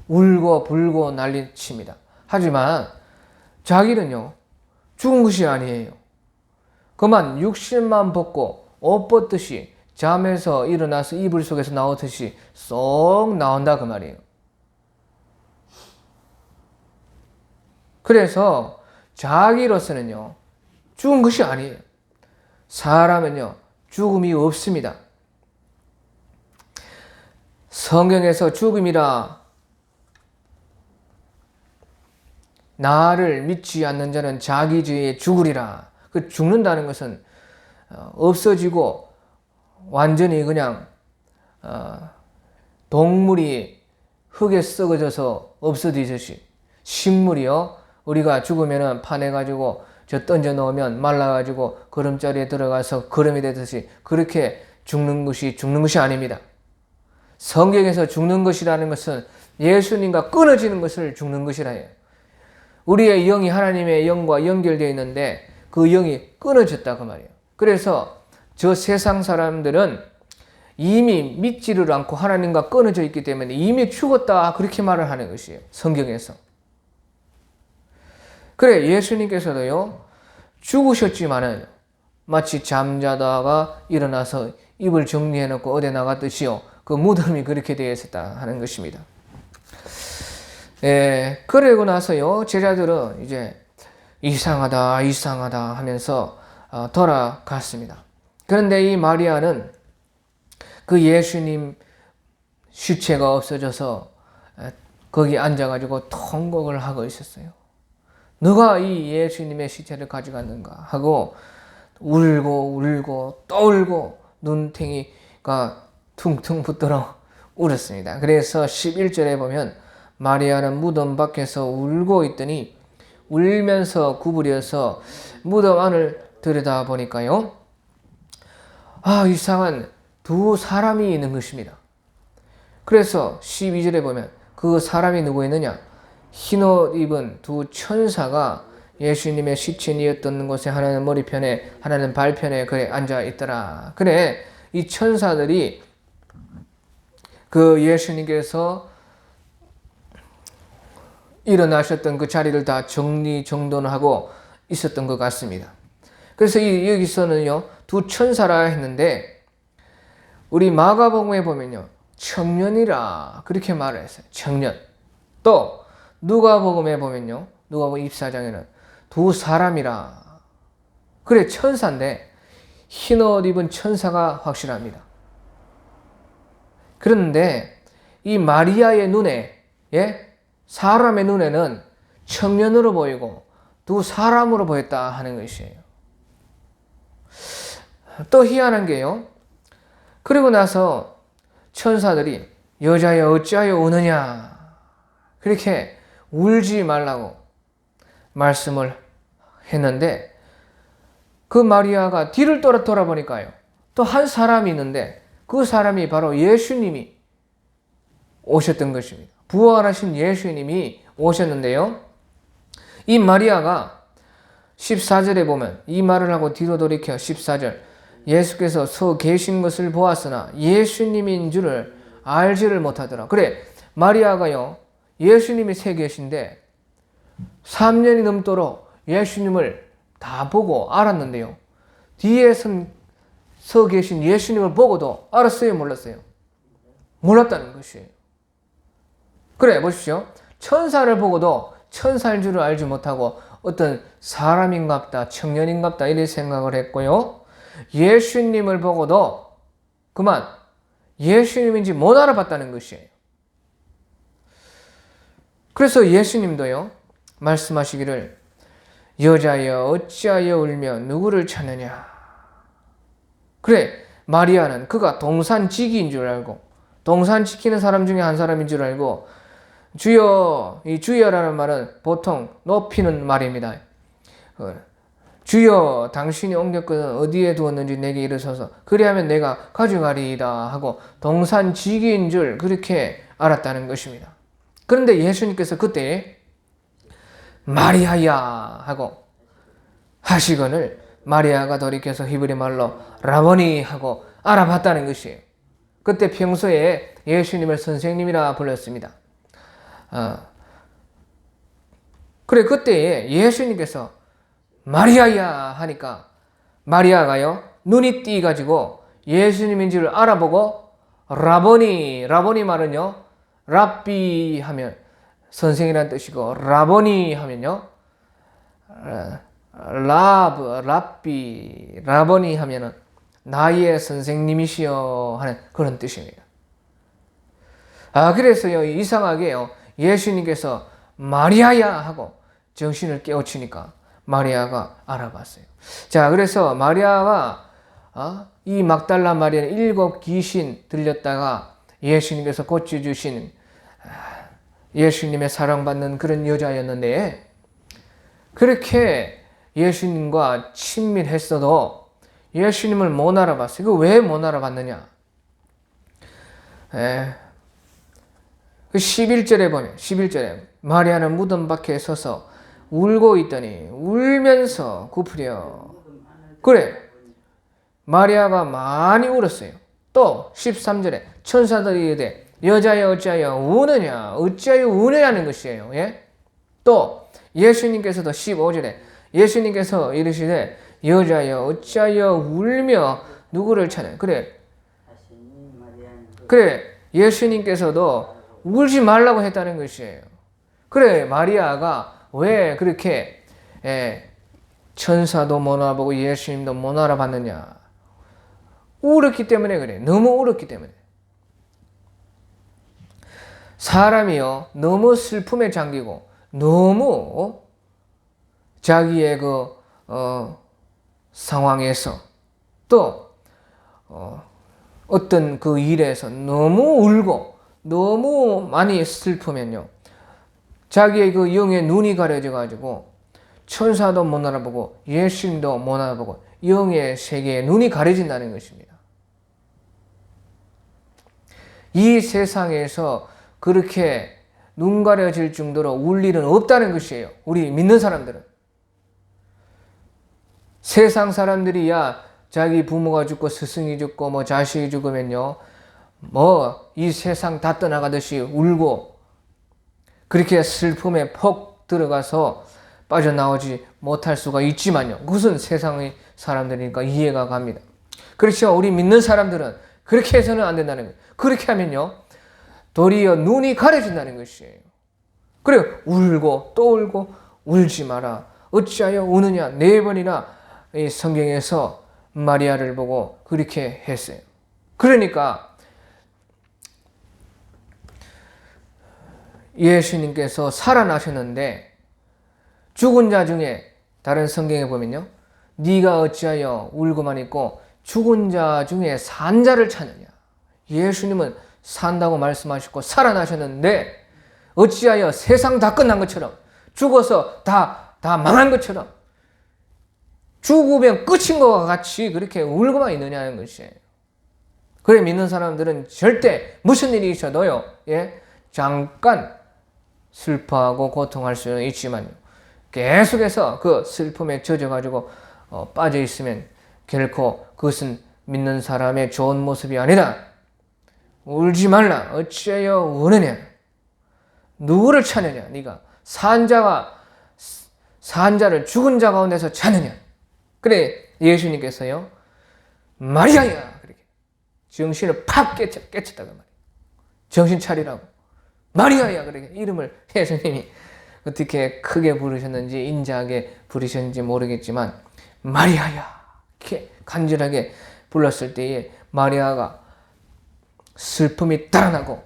울고 불고 난리칩니다. 하지만 자기는요. 죽은 것이 아니에요. 그만 육신만 벗고 옷 벗듯이 잠에서 일어나서 이불 속에서 나오듯이 쏙 나온다 그 말이에요. 그래서 자기로서는요. 죽은 것이 아니에요. 사람은요. 죽음이 없습니다. 성경에서 죽음이라 나를 믿지 않는 자는 자기 죄에 죽으리라. 그 죽는다는 것은 없어지고 완전히 그냥 동물이 흙에 썩어져서 없어지듯이 식물이요. 우리가 죽으면은 파내가지고 저 던져 놓으면 말라가지고 거름자리에 들어가서 거름이 되듯이 그렇게 죽는 것이 아닙니다. 성경에서 죽는 것이라는 것은 예수님과 끊어지는 것을 죽는 것이라 해요. 우리의 영이 하나님의 영과 연결되어 있는데 그 영이 끊어졌다 그 말이에요. 그래서 저 세상 사람들은 이미 믿지를 않고 하나님과 끊어져 있기 때문에 이미 죽었다 그렇게 말을 하는 것이에요. 성경에서. 그래 예수님께서도요. 죽으셨지만은 마치 잠자다가 일어나서 입을 정리해놓고 어디 나갔듯이요. 그 무덤이 그렇게 되어 있었다 하는 것입니다. 그러고 나서요. 제자들은 이제 이상하다 하면서 돌아갔습니다. 그런데 이 마리아는 그 예수님 시체가 없어져서 거기 앉아가지고 통곡을 하고 있었어요. 누가 이 예수님의 시체를 가져갔는가 하고 울고 또 울고 눈탱이가 퉁퉁 붓도록 울었습니다. 그래서 11절에 보면 마리아는 무덤 밖에서 울고 있더니 울면서 구부려서 무덤 안을 들여다보니까요. 이상한 두 사람이 있는 것입니다. 그래서 12절에 보면 그 사람이 누구였느냐? 흰옷 입은 두 천사가 예수님의 시체니었던 곳에 하나는 머리편에 하나는 발편에 그래 앉아 있더라. 그래 이 천사들이 그 예수님께서 일어나셨던 그 자리를 다 정돈하고 있었던 것 같습니다. 그래서 여기서는요 두 천사라 했는데 우리 마가복음에 보면요 청년이라 그렇게 말을 했어요. 청년. 또 누가복음에 보면요 누가복음 24장에는 두 사람이라. 그래 천사인데 흰옷 입은 천사가 확실합니다. 그런데 이 마리아의 눈에 사람의 눈에는 청년으로 보이고 두 사람으로 보였다 하는 것이에요. 또 희한한 게요. 그리고 나서 천사들이 여자여 어찌하여 우느냐 그렇게 울지 말라고 말씀을 했는데 그 마리아가 뒤를 돌아보니까요. 또 한 사람이 있는데 그 사람이 바로 예수님이 오셨던 것입니다. 부활하신 예수님이 오셨는데요. 이 마리아가 14절에 보면 이 말을 하고 뒤로 돌이켜 14절 예수께서 서 계신 것을 보았으나 예수님인 줄을 알지를 못하더라. 그래 마리아가요 예수님이 서 계신데 3년이 넘도록 예수님을 다 보고 알았는데요. 뒤에 서 계신 예수님을 보고도 알았어요? 몰랐어요? 몰랐다는 것이에요. 그래 보십시오. 천사를 보고도 천사인 줄을 알지 못하고 어떤 사람인갑다, 청년인갑다 이렇게 생각을 했고요. 예수님을 보고도 그만 예수님인지 못 알아봤다는 것이에요. 그래서 예수님도요 말씀하시기를 여자여 어찌하여 울며 누구를 찾느냐. 그래 마리아는 그가 동산지기인 줄 알고 동산 지키는 사람 중에 한 사람인 줄 알고 주여, 이 주여라는 말은 보통 높이는 말입니다. 주여 당신이 옮겼거든 어디에 두었는지 내게 이르소서 그리하면 내가 가져가리이다 하고 동산지기인 줄 그렇게 알았다는 것입니다. 그런데 예수님께서 그때 마리아야 하고 하시거늘 마리아가 돌이켜서 히브리 말로 라보니 하고 알아봤다는 것이에요. 그때 평소에 예수님을 선생님이라 불렀습니다. 그래 그때 예수님께서 마리아야 하니까 마리아가요 눈이 띄가지고 예수님인 줄 알아보고 라보니 말은요 랍비 하면 선생이라는 뜻이고 라보니 하면요 라보니 하면은 나의 선생님이시여 하는 그런 뜻입니다. 그래서요 이상하게요 예수님께서 마리아야 하고 정신을 깨우치니까 마리아가 알아봤어요. 자 그래서 마리아가 이 막달라 마리아는 7 귀신 들렸다가 예수님께서 고쳐주신 예수님의 사랑받는 그런 여자였는데 그렇게 예수님과 친밀했어도 예수님을 못 알아봤어요. 그 왜 못 알아봤느냐? 그 11절에 보면 11절에 마리아는 무덤 밖에 서서 울고 있더니 울면서 굽으려. 그래 마리아가 많이 울었어요. 또 13절에 천사들이 이르되 여자여 어찌하여 우느냐 어찌하여 우느냐는 것이에요. 예? 또 예수님께서도 15절에 예수님께서 이르시되 여자여 어찌하여 울며 누구를 찾냐. 그래 예수님께서도 울지 말라고 했다는 것이에요. 그래 마리아가 왜 그렇게 천사도 못 알아보고 예수님도 못 알아봤느냐. 울었기 때문에 그래. 너무 울었기 때문에. 사람이요 너무 슬픔에 잠기고 너무 자기의 그 상황에서 또 어떤 그 일에서 너무 울고 너무 많이 슬프면요 자기의 그 영의 눈이 가려져 가지고 천사도 못 알아보고 예수님도 못 알아보고 영의 세계에 눈이 가려진다는 것입니다. 이 세상에서 그렇게 눈 가려질 정도로 울 일은 없다는 것이에요. 우리 믿는 사람들은. 세상 사람들이야 자기 부모가 죽고 스승이 죽고 뭐 자식이 죽으면요 뭐 이 세상 다 떠나가듯이 울고 그렇게 슬픔에 폭 들어가서 빠져나오지 못할 수가 있지만요 그것은 세상의 사람들이니까 이해가 갑니다. 그렇죠. 우리 믿는 사람들은 그렇게 해서는 안 된다는 거예요. 그렇게 하면요 도리어 눈이 가려진다는 것이에요. 그래 울고 또 울고 울지 마라 어찌하여 우느냐 4번이나 이 성경에서 마리아를 보고 그렇게 했어요. 그러니까 예수님께서 살아나셨는데 죽은 자 중에 다른 성경에 보면요 네가 어찌하여 울고만 있고 죽은 자 중에 산 자를 찾느냐. 예수님은 산다고 말씀하셨고 살아나셨는데 어찌하여 세상 다 끝난 것처럼 죽어서 다 망한 것처럼 죽으면 끝인 것과 같이 그렇게 울고만 있느냐는 것이에요. 그래 믿는 사람들은 절대 무슨 일이 있어도요, 예, 잠깐 슬퍼하고 고통할 수는 있지만 계속해서 그 슬픔에 젖어가지고 빠져 있으면 결코 그것은 믿는 사람의 좋은 모습이 아니다. 울지 말라. 어찌하여 우느냐? 누구를 찾느냐? 네가 산 자를 죽은 자 가운데서 찾느냐? 그래 예수님께서요, 마리아야, 그렇게 정신을 팍 깨쳤다고 말이에요. 정신 차리라고. 마리아야, 그렇게 이름을 예수님이 어떻게 크게 부르셨는지 인자하게 부르셨는지 모르겠지만 마리아야, 이렇게 간절하게 불렀을 때에 마리아가 슬픔이 달아나고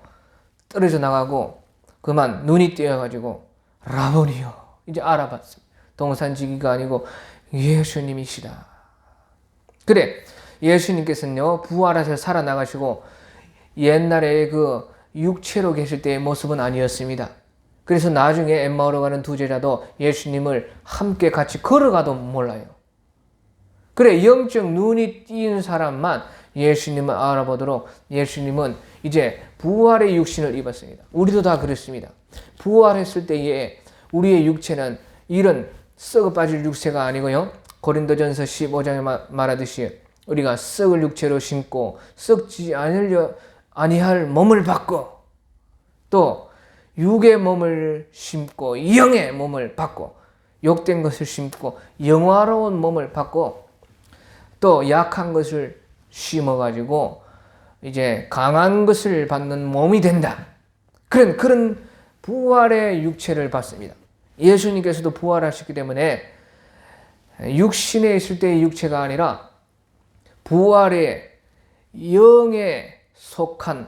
떨어져 나가고 그만 눈이 띄어가지고 라보니요, 이제 알아봤어요. 동산지기가 아니고 예수님이시다. 그래 예수님께서는요, 부활하셔서 살아나가시고 옛날에 그 육체로 계실 때의 모습은 아니었습니다. 그래서 나중에 엠마오로 가는 두 제자도 예수님을 함께 같이 걸어가도 몰라요. 그래 영적 눈이 띄는 사람만 예수님을 알아보도록 예수님은 이제 부활의 육신을 입었습니다. 우리도 다 그렇습니다. 부활했을 때에 우리의 육체는 이런 썩어 빠질 육체가 아니고요, 고린도전서 15장에 말하듯이 우리가 썩을 육체로 신고 썩지 아니할 몸을 받고 또 육의 몸을 심고 영의 몸을 받고 욕된 것을 심고 영화로운 몸을 받고 또 약한 것을 심어가지고 이제 강한 것을 받는 몸이 된다. 그런 부활의 육체를 받습니다. 예수님께서도 부활하셨기 때문에 육신에 있을 때의 육체가 아니라 부활의 영에 속한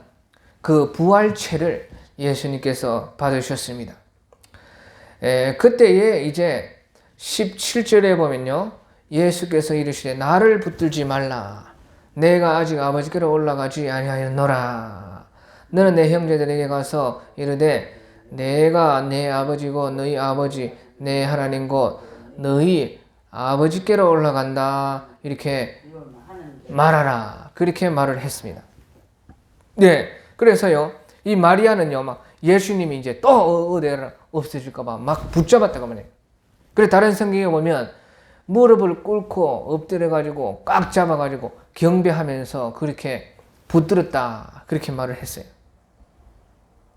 그 부활체를 예수님께서 받으셨습니다. 그때에 이제 17절에 보면요, 예수께서 이르시되 나를 붙들지 말라. 내가 아직 아버지께로 올라가지 아니하였노라. 너는 내 형제들에게 가서 이르되 내가 내 아버지고 너희 아버지 내 하나님 곧 너희 아버지께로 올라간다. 이렇게 말하라. 그렇게 말을 했습니다. 네, 그래서요, 이 마리아는요, 막 예수님이 이제 또 어디에 없어질까봐 막 붙잡았다고 말해요. 그래 다른 성경에 보면 무릎을 꿇고 엎드려가지고 꽉 잡아가지고 경배하면서 그렇게 붙들었다. 그렇게 말을 했어요.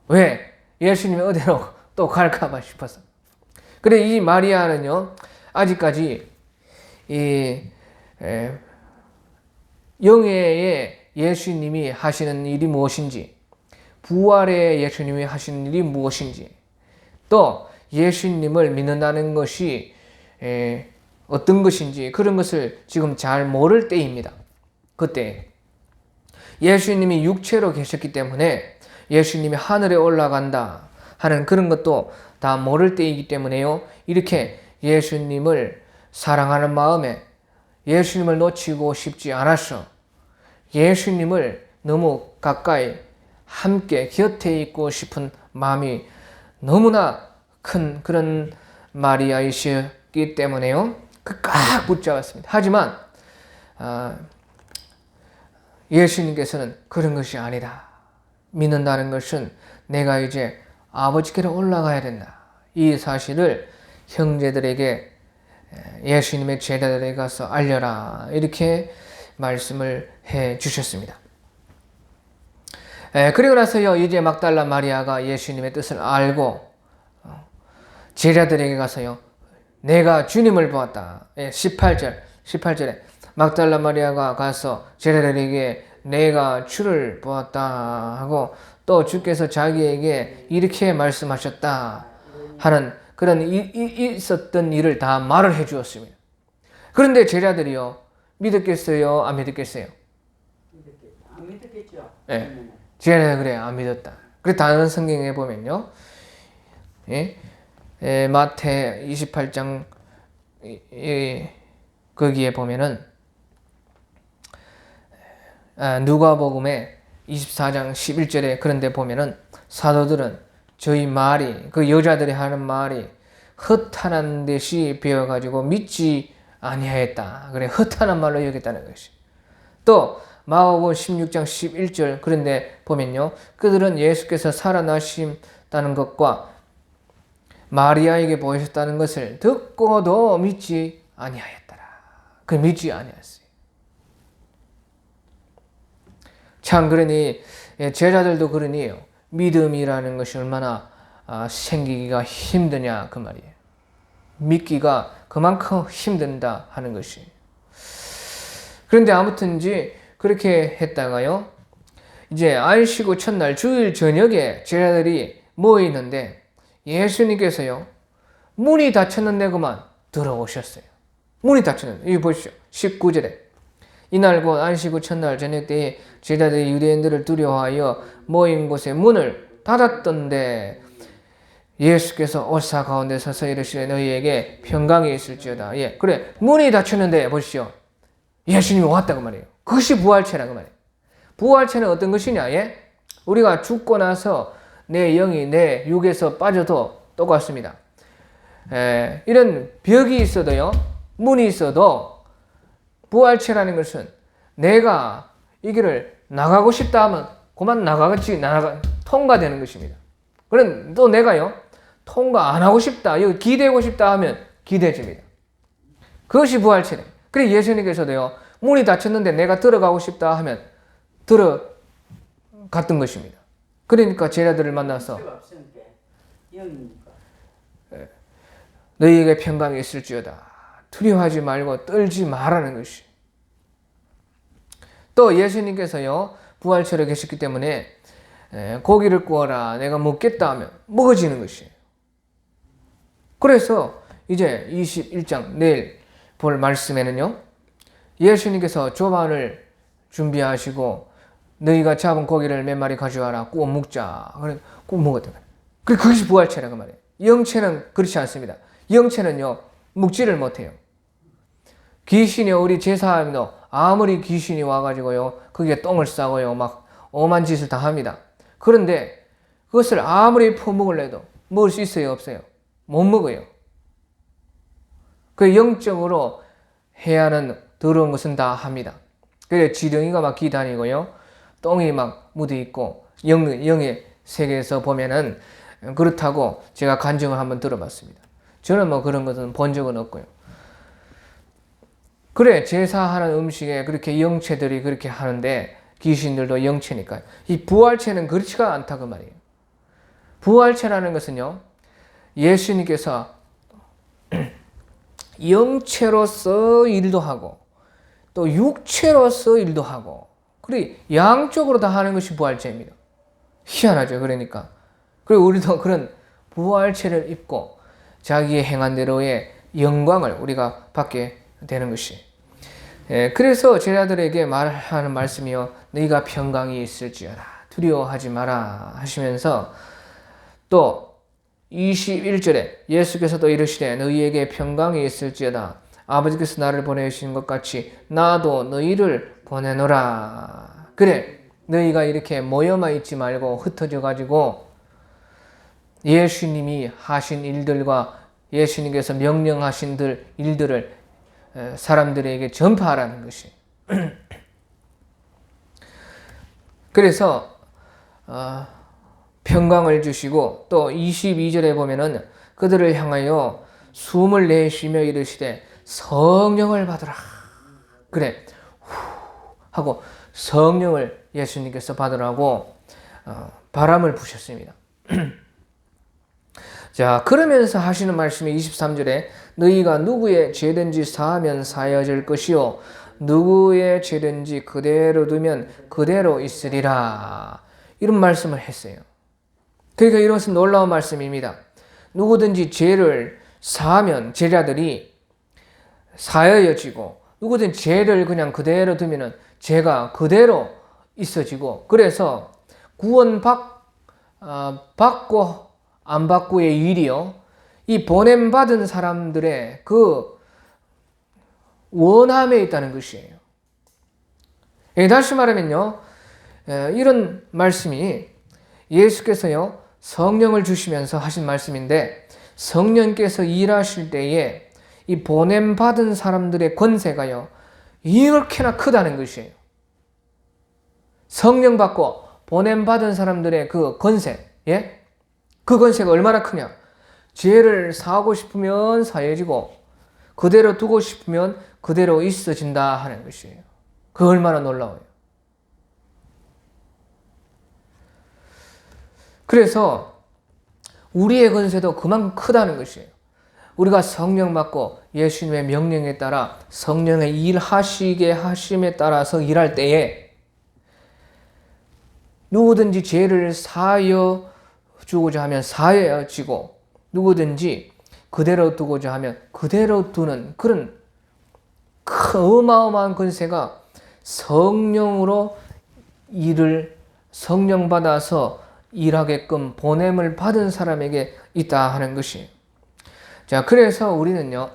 왜? 예수님이 어디로 또 갈까봐 싶어서. 그래 이 마리아는요, 아직까지 이 영예의 예수님이 하시는 일이 무엇인지, 부활의 예수님이 하시는 일이 무엇인지, 또 예수님을 믿는다는 것이 어떤 것인지 그런 것을 지금 잘 모를 때입니다. 그때 예수님이 육체로 계셨기 때문에 예수님이 하늘에 올라간다 하는 그런 것도 다 모를 때이기 때문에요, 이렇게 예수님을 사랑하는 마음에 예수님을 놓치고 싶지 않아서 예수님을 너무 가까이 함께 곁에 있고 싶은 마음이 너무나 큰 그런 마리아이셨기 때문에요, 꽉 붙잡았습니다. 하지만 예수님께서는 그런 것이 아니다. 믿는다는 것은 내가 이제 아버지께로 올라가야 된다. 이 사실을 형제들에게, 예수님의 제자들에게 가서 알려라. 이렇게 말씀을 해 주셨습니다. 그리고 나서요, 이제 막달라 마리아가 예수님의 뜻을 알고 제자들에게 가서요, 내가 주님을 보았다. 18절에 막달라 마리아가 가서 제자들에게 내가 주를 보았다 하고 또 주께서 자기에게 이렇게 말씀하셨다 하는 그런 있었던 일을 다 말을 해 주었습니다. 그런데 제자들이요, 믿었겠어요? 안 믿었겠어요? 안 믿었겠죠. 네. 제자들 그래 안 믿었다. 그래 다른 성경에 보면요, 마태 28장 거기에 보면은 누가복음에 24장 11절에 그런데 보면은 사도들은 저희 말이, 그 여자들이 하는 말이 허탄한 듯이 배워가지고 믿지 아니하였다. 그래, 허탄한 말로 여겼다는 것이. 또 마가복음 16장 11절 그런데 보면요, 그들은 예수께서 살아나신다는 것과 마리아에게 보이셨다는 것을 듣고도 믿지 아니하였더라. 그 믿지 아니하였어요. 참, 그러니 제자들도 그러니 믿음이라는 것이 얼마나 생기기가 힘드냐 그 말이에요. 믿기가 그만큼 힘든다 하는 것이. 그런데 아무튼지 그렇게 했다가요, 이제 안식구 첫날 주일 저녁에 제자들이 모여 있는데 예수님께서요, 문이 닫혔는데 그만 들어오셨어요. 문이 닫혔는데, 여기 보십시오. 19절에 이날 곧 안식구 첫날 저녁 때에 제자들이 유대인들을 두려워하여 모인 곳에 문을 닫았던데 예수께서 옷사 가운데 서서 이르시되 너희에게 평강이 있을지어다. 예, 그래, 문이 닫혔는데 보십시오, 예수님이 왔다고 말이에요. 그것이 부활체라고 말이에요. 부활체는 어떤 것이냐? 예? 우리가 죽고 나서 내 영이 내 육에서 빠져도 똑같습니다. 이런 벽이 있어도요, 문이 있어도 부활체라는 것은 내가 이 길을 나가고 싶다 하면 그만 통과되는 것입니다. 그럼 또 내가요, 통과 안 하고 싶다, 여기 기대고 싶다 하면 기대집니다. 그것이 부활체래. 그래, 예수님께서도요, 문이 닫혔는데 내가 들어가고 싶다 하면 들어갔던 것입니다. 그러니까 제자들을 만나서 너희에게 평강이 있을지어다. 두려워하지 말고 떨지 말라는 것이. 또 예수님께서요, 부활체로 계셨기 때문에 고기를 구워라 내가 먹겠다 하면 먹어지는 것이에요. 그래서 이제 21장 내일 볼 말씀에는요, 예수님께서 조반을 준비하시고 너희가 잡은 고기를 몇 마리 가져와라 구워 먹자. 그래, 구워 먹었다. 그것이 부활체라고 말해요. 영체는 그렇지 않습니다. 영체는요, 먹지를 못해요. 귀신이 우리 제사함도 아무리 귀신이 와가지고요, 거기에 똥을 싸고요, 막 엄한 짓을 다 합니다. 그런데 그것을 아무리 퍼먹으려 해도 먹을 수 있어요, 없어요? 못 먹어요. 그 영적으로 해야 하는 더러운 것은 다 합니다. 그래서 지렁이가 막 기다니고요, 똥이 막 묻어 있고, 영의 세계에서 보면은 그렇다고 제가 간증을 한번 들어봤습니다. 저는 뭐 그런 것은 본 적은 없고요. 그래, 제사하는 음식에 그렇게 영체들이 그렇게 하는데 귀신들도 영체니까요. 이 부활체는 그렇지가 않다고 말이에요. 부활체라는 것은요, 예수님께서 영체로서 일도 하고 또 육체로서 일도 하고, 그리고 양쪽으로 다 하는 것이 부활체입니다. 희한하죠. 그러니까. 그리고 우리도 그런 부활체를 입고 자기의 행한 대로의 영광을 우리가 받게 되는 것이. 그래서 제자들에게 말하는 말씀이요, 너희가 평강이 있을지어다. 두려워하지 마라 하시면서 또 21절에 예수께서도 이르시되 너희에게 평강이 있을지어다. 아버지께서 나를 보내주신 것 같이 나도 너희를 보내노라. 그래, 너희가 이렇게 모여만 있지 말고 흩어져 가지고 예수님이 하신 일들과 예수님께서 명령하신 일들을 사람들에게 전파하라는 것이. 그래서 평강을 주시고 또 22절에 보면은 그들을 향하여 숨을 내쉬며 이르시되 성령을 받으라. 그래, 하고 성령을 예수님께서 받으라고 바람을 부셨습니다. 자, 그러면서 하시는 말씀이 23절에 너희가 누구의 죄든지 사하면 사여질 것이요 누구의 죄든지 그대로 두면 그대로 있으리라. 이런 말씀을 했어요. 그러니까 이것은 놀라운 말씀입니다. 누구든지 죄를 사하면 제자들이 사여져지고, 누구든 죄를 그냥 그대로 두면은 죄가 그대로 있어지고, 그래서 구원 받고 안 받고의 일이요, 이 보냄받은 사람들의 그 원함에 있다는 것이에요. 다시 말하면요, 이런 말씀이 예수께서요 성령을 주시면서 하신 말씀인데, 성령께서 일하실 때에 이 보냄받은 사람들의 권세가요, 이렇게나 크다는 것이에요. 성령 받고 보냄받은 사람들의 그 권세, 예? 그 권세가 얼마나 크냐? 죄를 사하고 싶으면 사해지고 그대로 두고 싶으면 그대로 있어진다 하는 것이에요. 그 얼마나 놀라워요. 그래서 우리의 권세도 그만큼 크다는 것이에요. 우리가 성령 받고 예수님의 명령에 따라 성령의 일하시게 하심에 따라서 일할 때에 누구든지 죄를 사하여 주고자 하면 사하여지고 누구든지 그대로 두고자 하면 그대로 두는 그런 어마어마한 권세가 성령으로 일을 성령 받아서 일하게끔 보냄을 받은 사람에게 있다 하는 것이에요. 자, 그래서 우리는요,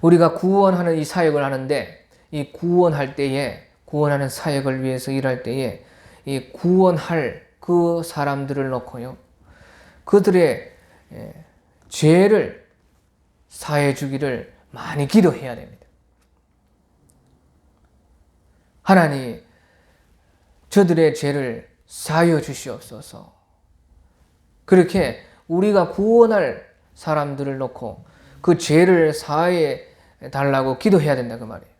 우리가 구원하는 이 사역을 하는데, 이 구원할 때에, 구원하는 사역을 위해서 일할 때에, 이 구원할 그 사람들을 놓고요, 그들의 죄를 사해 주기를 많이 기도해야 됩니다. 하나님, 저들의 죄를 사하여 주시옵소서. 그렇게 우리가 구원할 사람들을 놓고 그 죄를 사해 달라고 기도해야 된다 그 말이에요.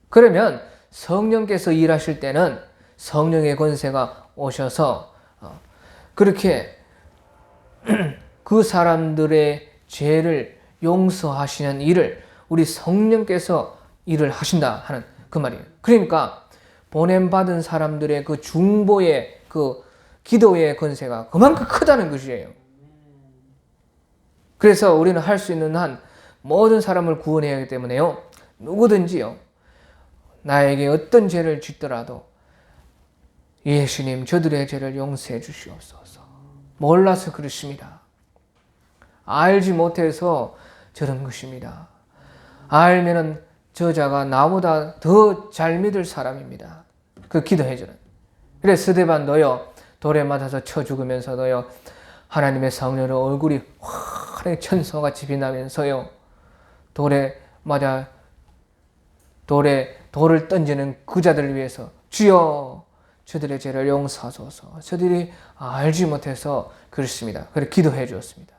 그러면 성령께서 일하실 때는 성령의 권세가 오셔서 그렇게 그 사람들의 죄를 용서하시는 일을 우리 성령께서 일을 하신다 하는 그 말이에요. 그러니까 보냄받은 사람들의 그 중보의 그 기도의 권세가 그만큼 크다는 것이에요. 그래서 우리는 할 수 있는 한 모든 사람을 구원해야 하기 때문에요, 누구든지요, 나에게 어떤 죄를 짓더라도 예수님 저들의 죄를 용서해 주시옵소서. 몰라서 그렇습니다. 알지 못해서 저런 것입니다. 알면은 저자가 나보다 더 잘 믿을 사람입니다. 그 기도해주는. 그래 스데반도요, 돌에 맞아서 쳐 죽으면서도요, 하나님의 성령으로 얼굴이 환하게 천성같이 빛나면서요, 돌에 맞아 돌을 던지는 그 자들을 위해서 주여 저들의 죄를 용서하소서. 저들이 알지 못해서 그렇습니다. 그래 기도해 주었습니다.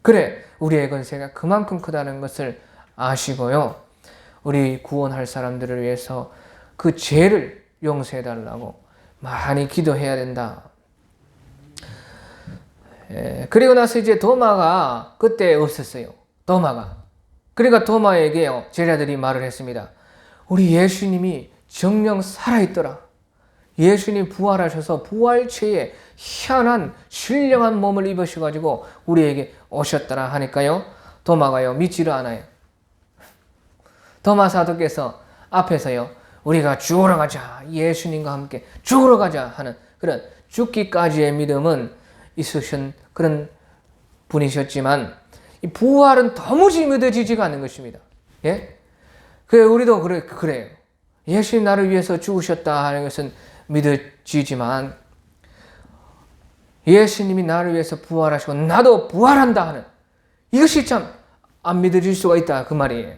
그래 우리의 권세가 그만큼 크다는 것을 아시고요, 우리 구원할 사람들을 위해서 그 죄를 용서해 달라고 많이 기도해야 된다. 그리고 나서 이제 도마가 그때 없었어요. 도마가. 그러니까 도마에게요, 제자들이 말을 했습니다. 우리 예수님이 정령 살아있더라. 예수님 부활하셔서 부활체에 희한한 신령한 몸을 입으셔가지고 우리에게 오셨더라 하니까요, 도마가요 믿지를 않아요. 도마 사도께서 앞에서요, 우리가 죽으러 가자, 예수님과 함께 죽으러 가자 하는 그런 죽기까지의 믿음은 있으신 그런 분이셨지만 이 부활은 도무지 믿어지지가 않는 것입니다. 예? 그래 우리도 그래요. 예수님 나를 위해서 죽으셨다 하는 것은 믿어지지만 예수님이 나를 위해서 부활하시고 나도 부활한다 하는 이것이 참 안 믿어질 수가 있다 그 말이에요.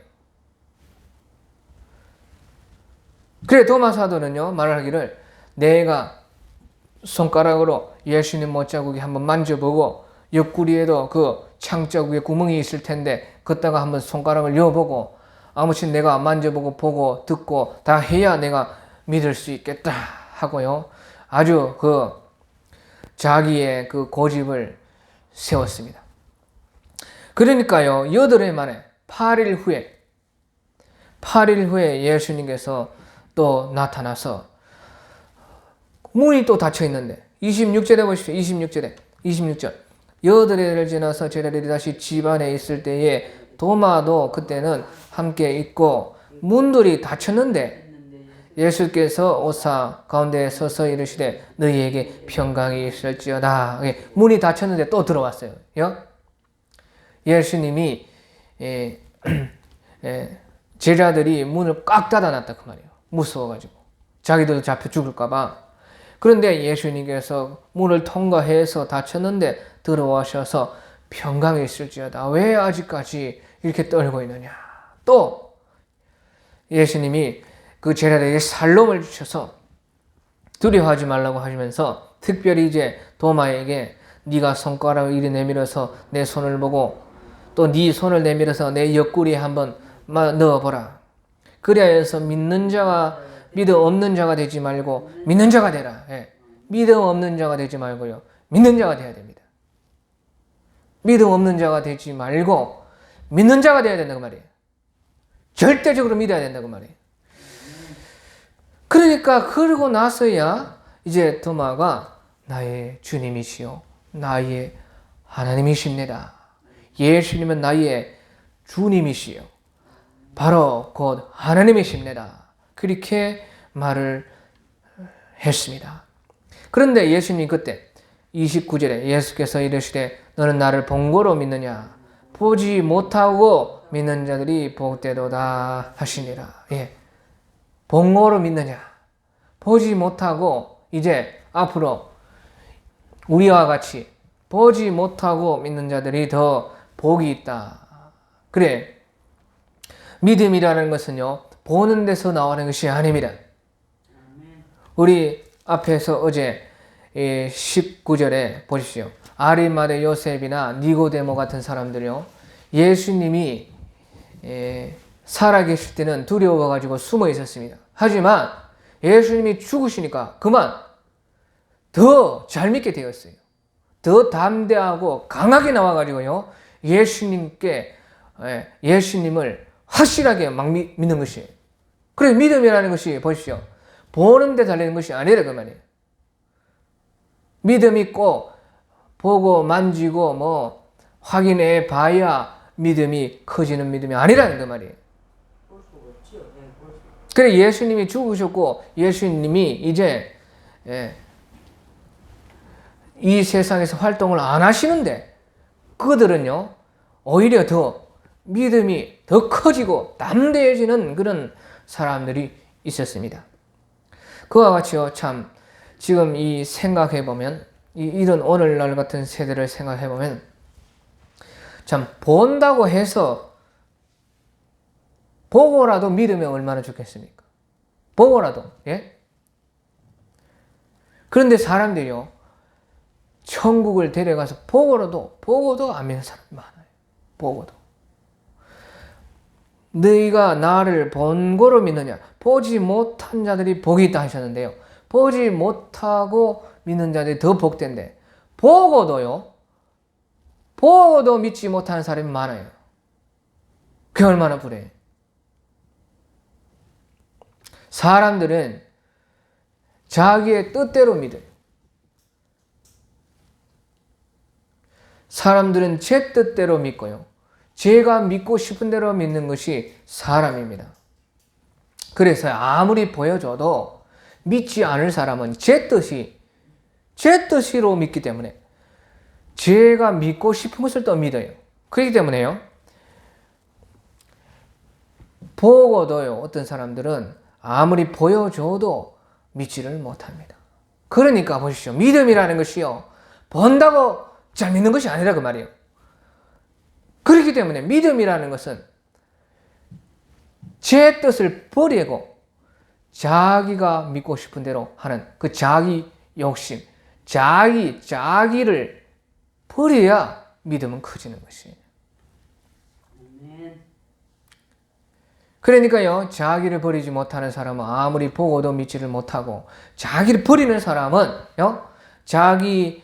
그래 도마 사도는요 말하기를, 내가 손가락으로 예수님 못자국이 한번 만져보고 옆구리에도 그 창자국에 구멍이 있을 텐데 걷다가 한번 손가락을 여보고 아무튼 내가 만져보고 보고 듣고 다 해야 내가 믿을 수 있겠다 하고요, 아주 그 자기의 그 고집을 세웠습니다. 그러니까요 8일 만에 8일 후에 예수님께서 또 나타나서 문이 또 닫혀 있는데 26절에 보십시오. 26절 8일을 지나서 제자들이 다시 집 안에 있을 때에 도마도 그때는 함께 있고 문들이 닫혔는데 예수께서 오사 가운데 서서 이르시되 너희에게 평강이 있을지어다. 문이 닫혔는데 또 들어왔어요. 예수님이 제자들이 문을 꽉 닫아놨다 그 말이에요. 무서워가지고 자기들도 잡혀 죽을까봐. 그런데 예수님께서 문을 통과해서 닫혔는데 들어오셔서 평강이 있을지어다. 왜 아직까지 이렇게 떨고 있느냐. 또 예수님이 그 제자들에게 살롬을 주셔서 두려워하지 말라고 하시면서 특별히 이제 도마에게 네가 손가락을 이리 내밀어서 내 손을 보고 또 네 손을 내밀어서 내 옆구리에 한번 넣어보라. 그리하여서 믿는 자와 믿음 없는 자가 되지 말고 믿는 자가 되라. 예. 믿음 없는 자가 되지 말고요. 믿는 자가 되어야 됩니다. 믿음 없는 자가 되지 말고 믿는 자가 되어야 된다고 말이에요. 절대적으로 믿어야 된다고 말이에요. 그러니까 그러고 나서야 이제 도마가 나의 주님이시요 나의 하나님이십니다. 예수님은 나의 주님이시요 바로 곧 하나님이십니다. 그렇게 말을 했습니다. 그런데 예수님 그때 29절에 예수께서 이르시되 너는 나를 본거로 믿느냐 보지 못하고 믿는 자들이 복되도다 하시니라. 예. 본거로 믿느냐 보지 못하고 이제 앞으로 우리와 같이 보지 못하고 믿는 자들이 더 복이 있다. 그래 믿음이라는 것은요 보는 데서 나오는 것이 아닙니다. 우리 앞에서 어제 19절에 보십시오. 아리마대 요셉이나 니고데모 같은 사람들이요 예수님이 살아계실 때는 두려워가지고 숨어 있었습니다. 하지만 예수님이 죽으시니까 그만 더 잘 믿게 되었어요. 더 담대하고 강하게 나와가지고요 예수님을 확실하게 막 믿는 것이에요. 그래서 믿음이라는 것이 보십시오. 보는 데 달리는 것이 아니라 그 말이에요. 믿음 있고 보고 만지고 뭐 확인해 봐야 믿음이 커지는 믿음이 아니라는 그 말이에요. 그래 예수님이 죽으셨고 예수님이 이제 이 세상에서 활동을 안 하시는데 그들은요 오히려 더 믿음이 더 커지고 담대해지는 그런 사람들이 있었습니다. 그와 같이요 참 지금 이 생각해보면 이런 오늘날 같은 세대를 생각해보면 참 본다고 해서 보고라도 믿으면 얼마나 좋겠습니까? 보고라도 예? 그런데 사람들이요 천국을 데려가서 보고도 안 믿는 사람이 많아요. 보고도 너희가 나를 본고로 믿느냐 보지 못한 자들이 복이 있다 하셨는데요 보지 못하고 믿는 자들이 더 복된데 보고도 믿지 못하는 사람이 많아요. 그게 얼마나 불행해요. 사람들은 자기의 뜻대로 믿어요. 사람들은 제 뜻대로 믿고요. 제가 믿고 싶은 대로 믿는 것이 사람입니다. 그래서 아무리 보여줘도 믿지 않을 사람은 제 뜻으로 믿기 때문에 제가 믿고 싶은 것을 또 믿어요. 그렇기 때문에요. 보고도요. 어떤 사람들은 아무리 보여줘도 믿지를 못합니다. 그러니까 보십시오. 믿음이라는 것이요. 본다고 잘 믿는 것이 아니라 그 말이에요. 그렇기 때문에 믿음이라는 것은 제 뜻을 버리고 자기가 믿고 싶은 대로 하는 그 자기 욕심, 자기를 버려야 믿음은 커지는 것이에요. 그러니까요, 자기를 버리지 못하는 사람은 아무리 보고도 믿지를 못하고, 자기를 버리는 사람은요, 자기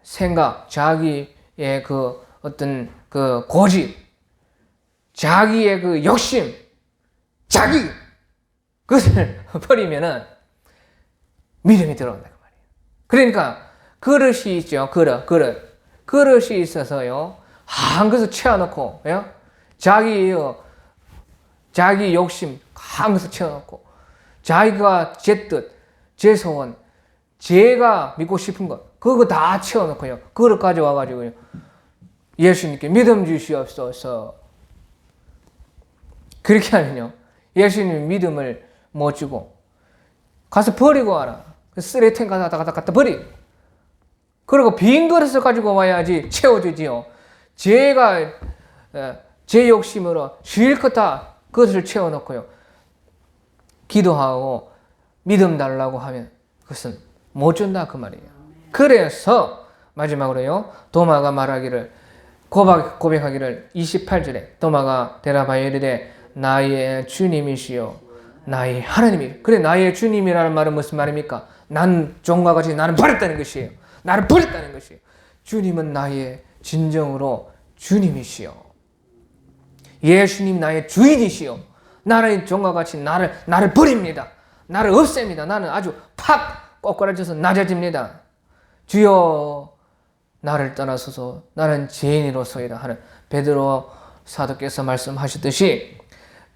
생각, 자기의 그 어떤 그 고집, 자기의 그 욕심, 그것을 버리면은 믿음이 들어온다고 말이에요. 그러니까 그릇이 있죠, 그릇이 있어서요, 한 것을 채워놓고, 자기 욕심 한 것을 채워놓고, 자기가 제 뜻, 제 소원, 제가 믿고 싶은 것, 그거 다 채워놓고요, 그걸 가져와가지고요, 예수님께 믿음 주시옵소서. 그렇게 하면요, 예수님 믿음을 못 주고, 가서 버리고 와라. 쓰레기통 갖다 버리고. 그리고 빈 그릇을 가지고 와야지 채워주지요. 죄가 제 욕심으로 실컷 다 그것을 채워놓고요. 기도하고 믿음 달라고 하면 그것은 못 준다 그 말이에요. 그래서 마지막으로요. 도마가 말하기를 고백하기를 28절에 도마가 대답하여 이르되 나의 주님이시요 나의 하나님이. 그래 나의 주님이라는 말은 무슨 말입니까? 난 종과 같이 나를 버렸다는 것이에요. 나를 버렸다는 것이에요. 주님은 나의 진정으로 주님이시요. 예수님 나의 주인이시요. 나는 종과 같이 나를 버립니다. 나를 없앱니다. 나는 아주 팍 꼬꾸라져서 낮아집니다. 주여 나를 떠나소서 나는 죄인이로소이다 하는 베드로 사도께서 말씀하셨듯이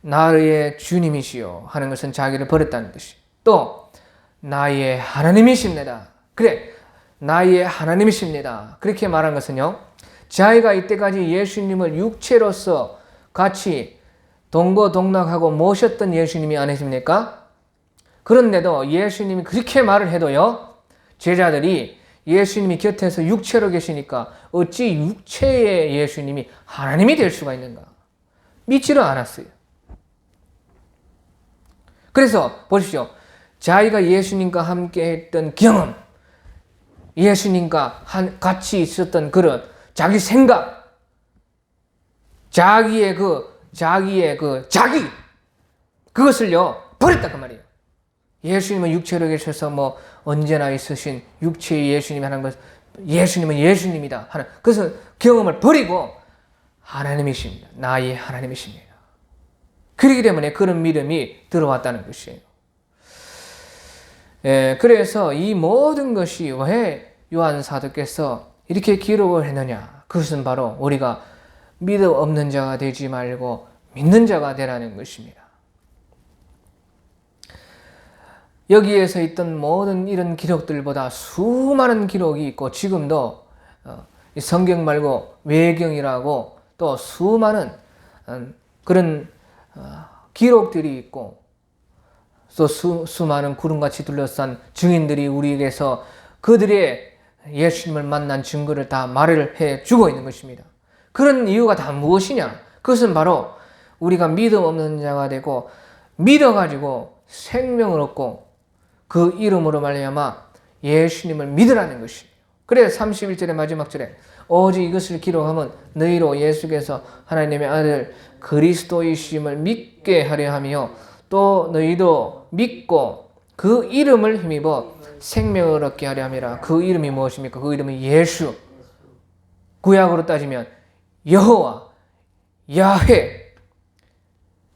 나의 주님이시요 하는 것은 자기를 버렸다는 것이 또 나의 하나님이십니다. 그래 나의 하나님이십니다. 그렇게 말한 것은요. 자기가 이때까지 예수님을 육체로서 같이 동거동락하고 모셨던 예수님이 아니십니까? 그런데도 예수님이 그렇게 말을 해도요. 제자들이 예수님이 곁에서 육체로 계시니까 어찌 육체의 예수님이 하나님이 될 수가 있는가? 믿지를 않았어요. 그래서 보십시오. 자기가 예수님과 함께 했던 경험, 예수님과 같이 있었던 그런 자기 생각, 자기 그것을요 버렸다 그 말이에요. 예수님은 육체로 계셔서 뭐 언제나 있으신 육체의 예수님이 하는 것, 예수님은 예수님이다 하는 그것은 경험을 버리고 하나님이십니다. 나의 하나님이십니다. 그렇기 때문에 그런 믿음이 들어왔다는 것이에요. 그래서 이 모든 것이 왜 요한 사도께서 이렇게 기록을 했느냐? 그것은 바로 우리가 믿음 없는 자가 되지 말고 믿는 자가 되라는 것입니다. 여기에서 있던 모든 이런 기록들보다 수많은 기록이 있고 지금도 성경 말고 외경이라고 또 수많은 그런 기록들이 있고 또 수많은 구름같이 둘러싼 증인들이 우리에게서 그들의 예수님을 만난 증거를 다 말을 해주고 있는 것입니다. 그런 이유가 다 무엇이냐? 그것은 바로 우리가 믿음 없는 자가 되고 믿어가지고 생명을 얻고 그 이름으로 말미암아 예수님을 믿으라는 것이에요. 그래서 31절의 마지막 절에 오직 이것을 기록하면 너희로 예수께서 하나님의 아들 그리스도이심을 믿게 하려 하며 또 너희도 믿고 그 이름을 힘입어 생명을 얻게 하려 함이라. 그 이름이 무엇입니까? 그 이름은 예수. 구약으로 따지면 여호와, 야훼.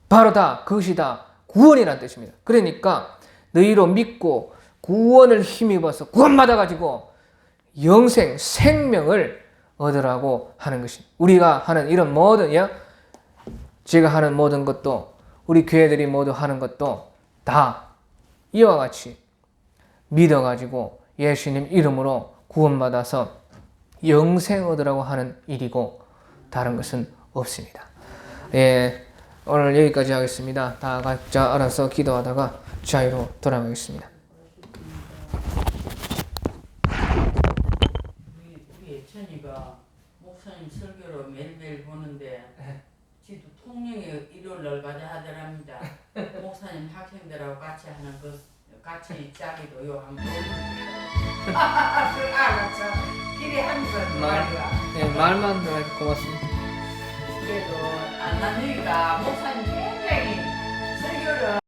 바로 다 그것이 다 구원이라는 뜻입니다. 그러니까 너희로 믿고 구원을 힘입어서 구원받아 가지고 영생, 생명을 얻으라고 하는 것입니다. 우리가 하는 이런 모든 제가 하는 모든 것도 우리 교회들이 모두 하는 것도 다 이와 같이 믿어가지고 예수님 이름으로 구원받아서 영생 얻으라고 하는 일이고 다른 것은 없습니다. 오늘 여기까지 하겠습니다. 다 각자 알아서 기도하다가 자유로 돌아가겠습니다. 우리 예천이가 목사님 설교로 매일매일 보는데 지도 통영에 일요일날 가자 하더랍니다. 목사님 학생들하고 같이 하는 같이 짜기도 요 한번 알았죠. 길이 하면서 말만 들어도 고맙습니다. 그래도 안 나누니까 목사님 굉장히 설교를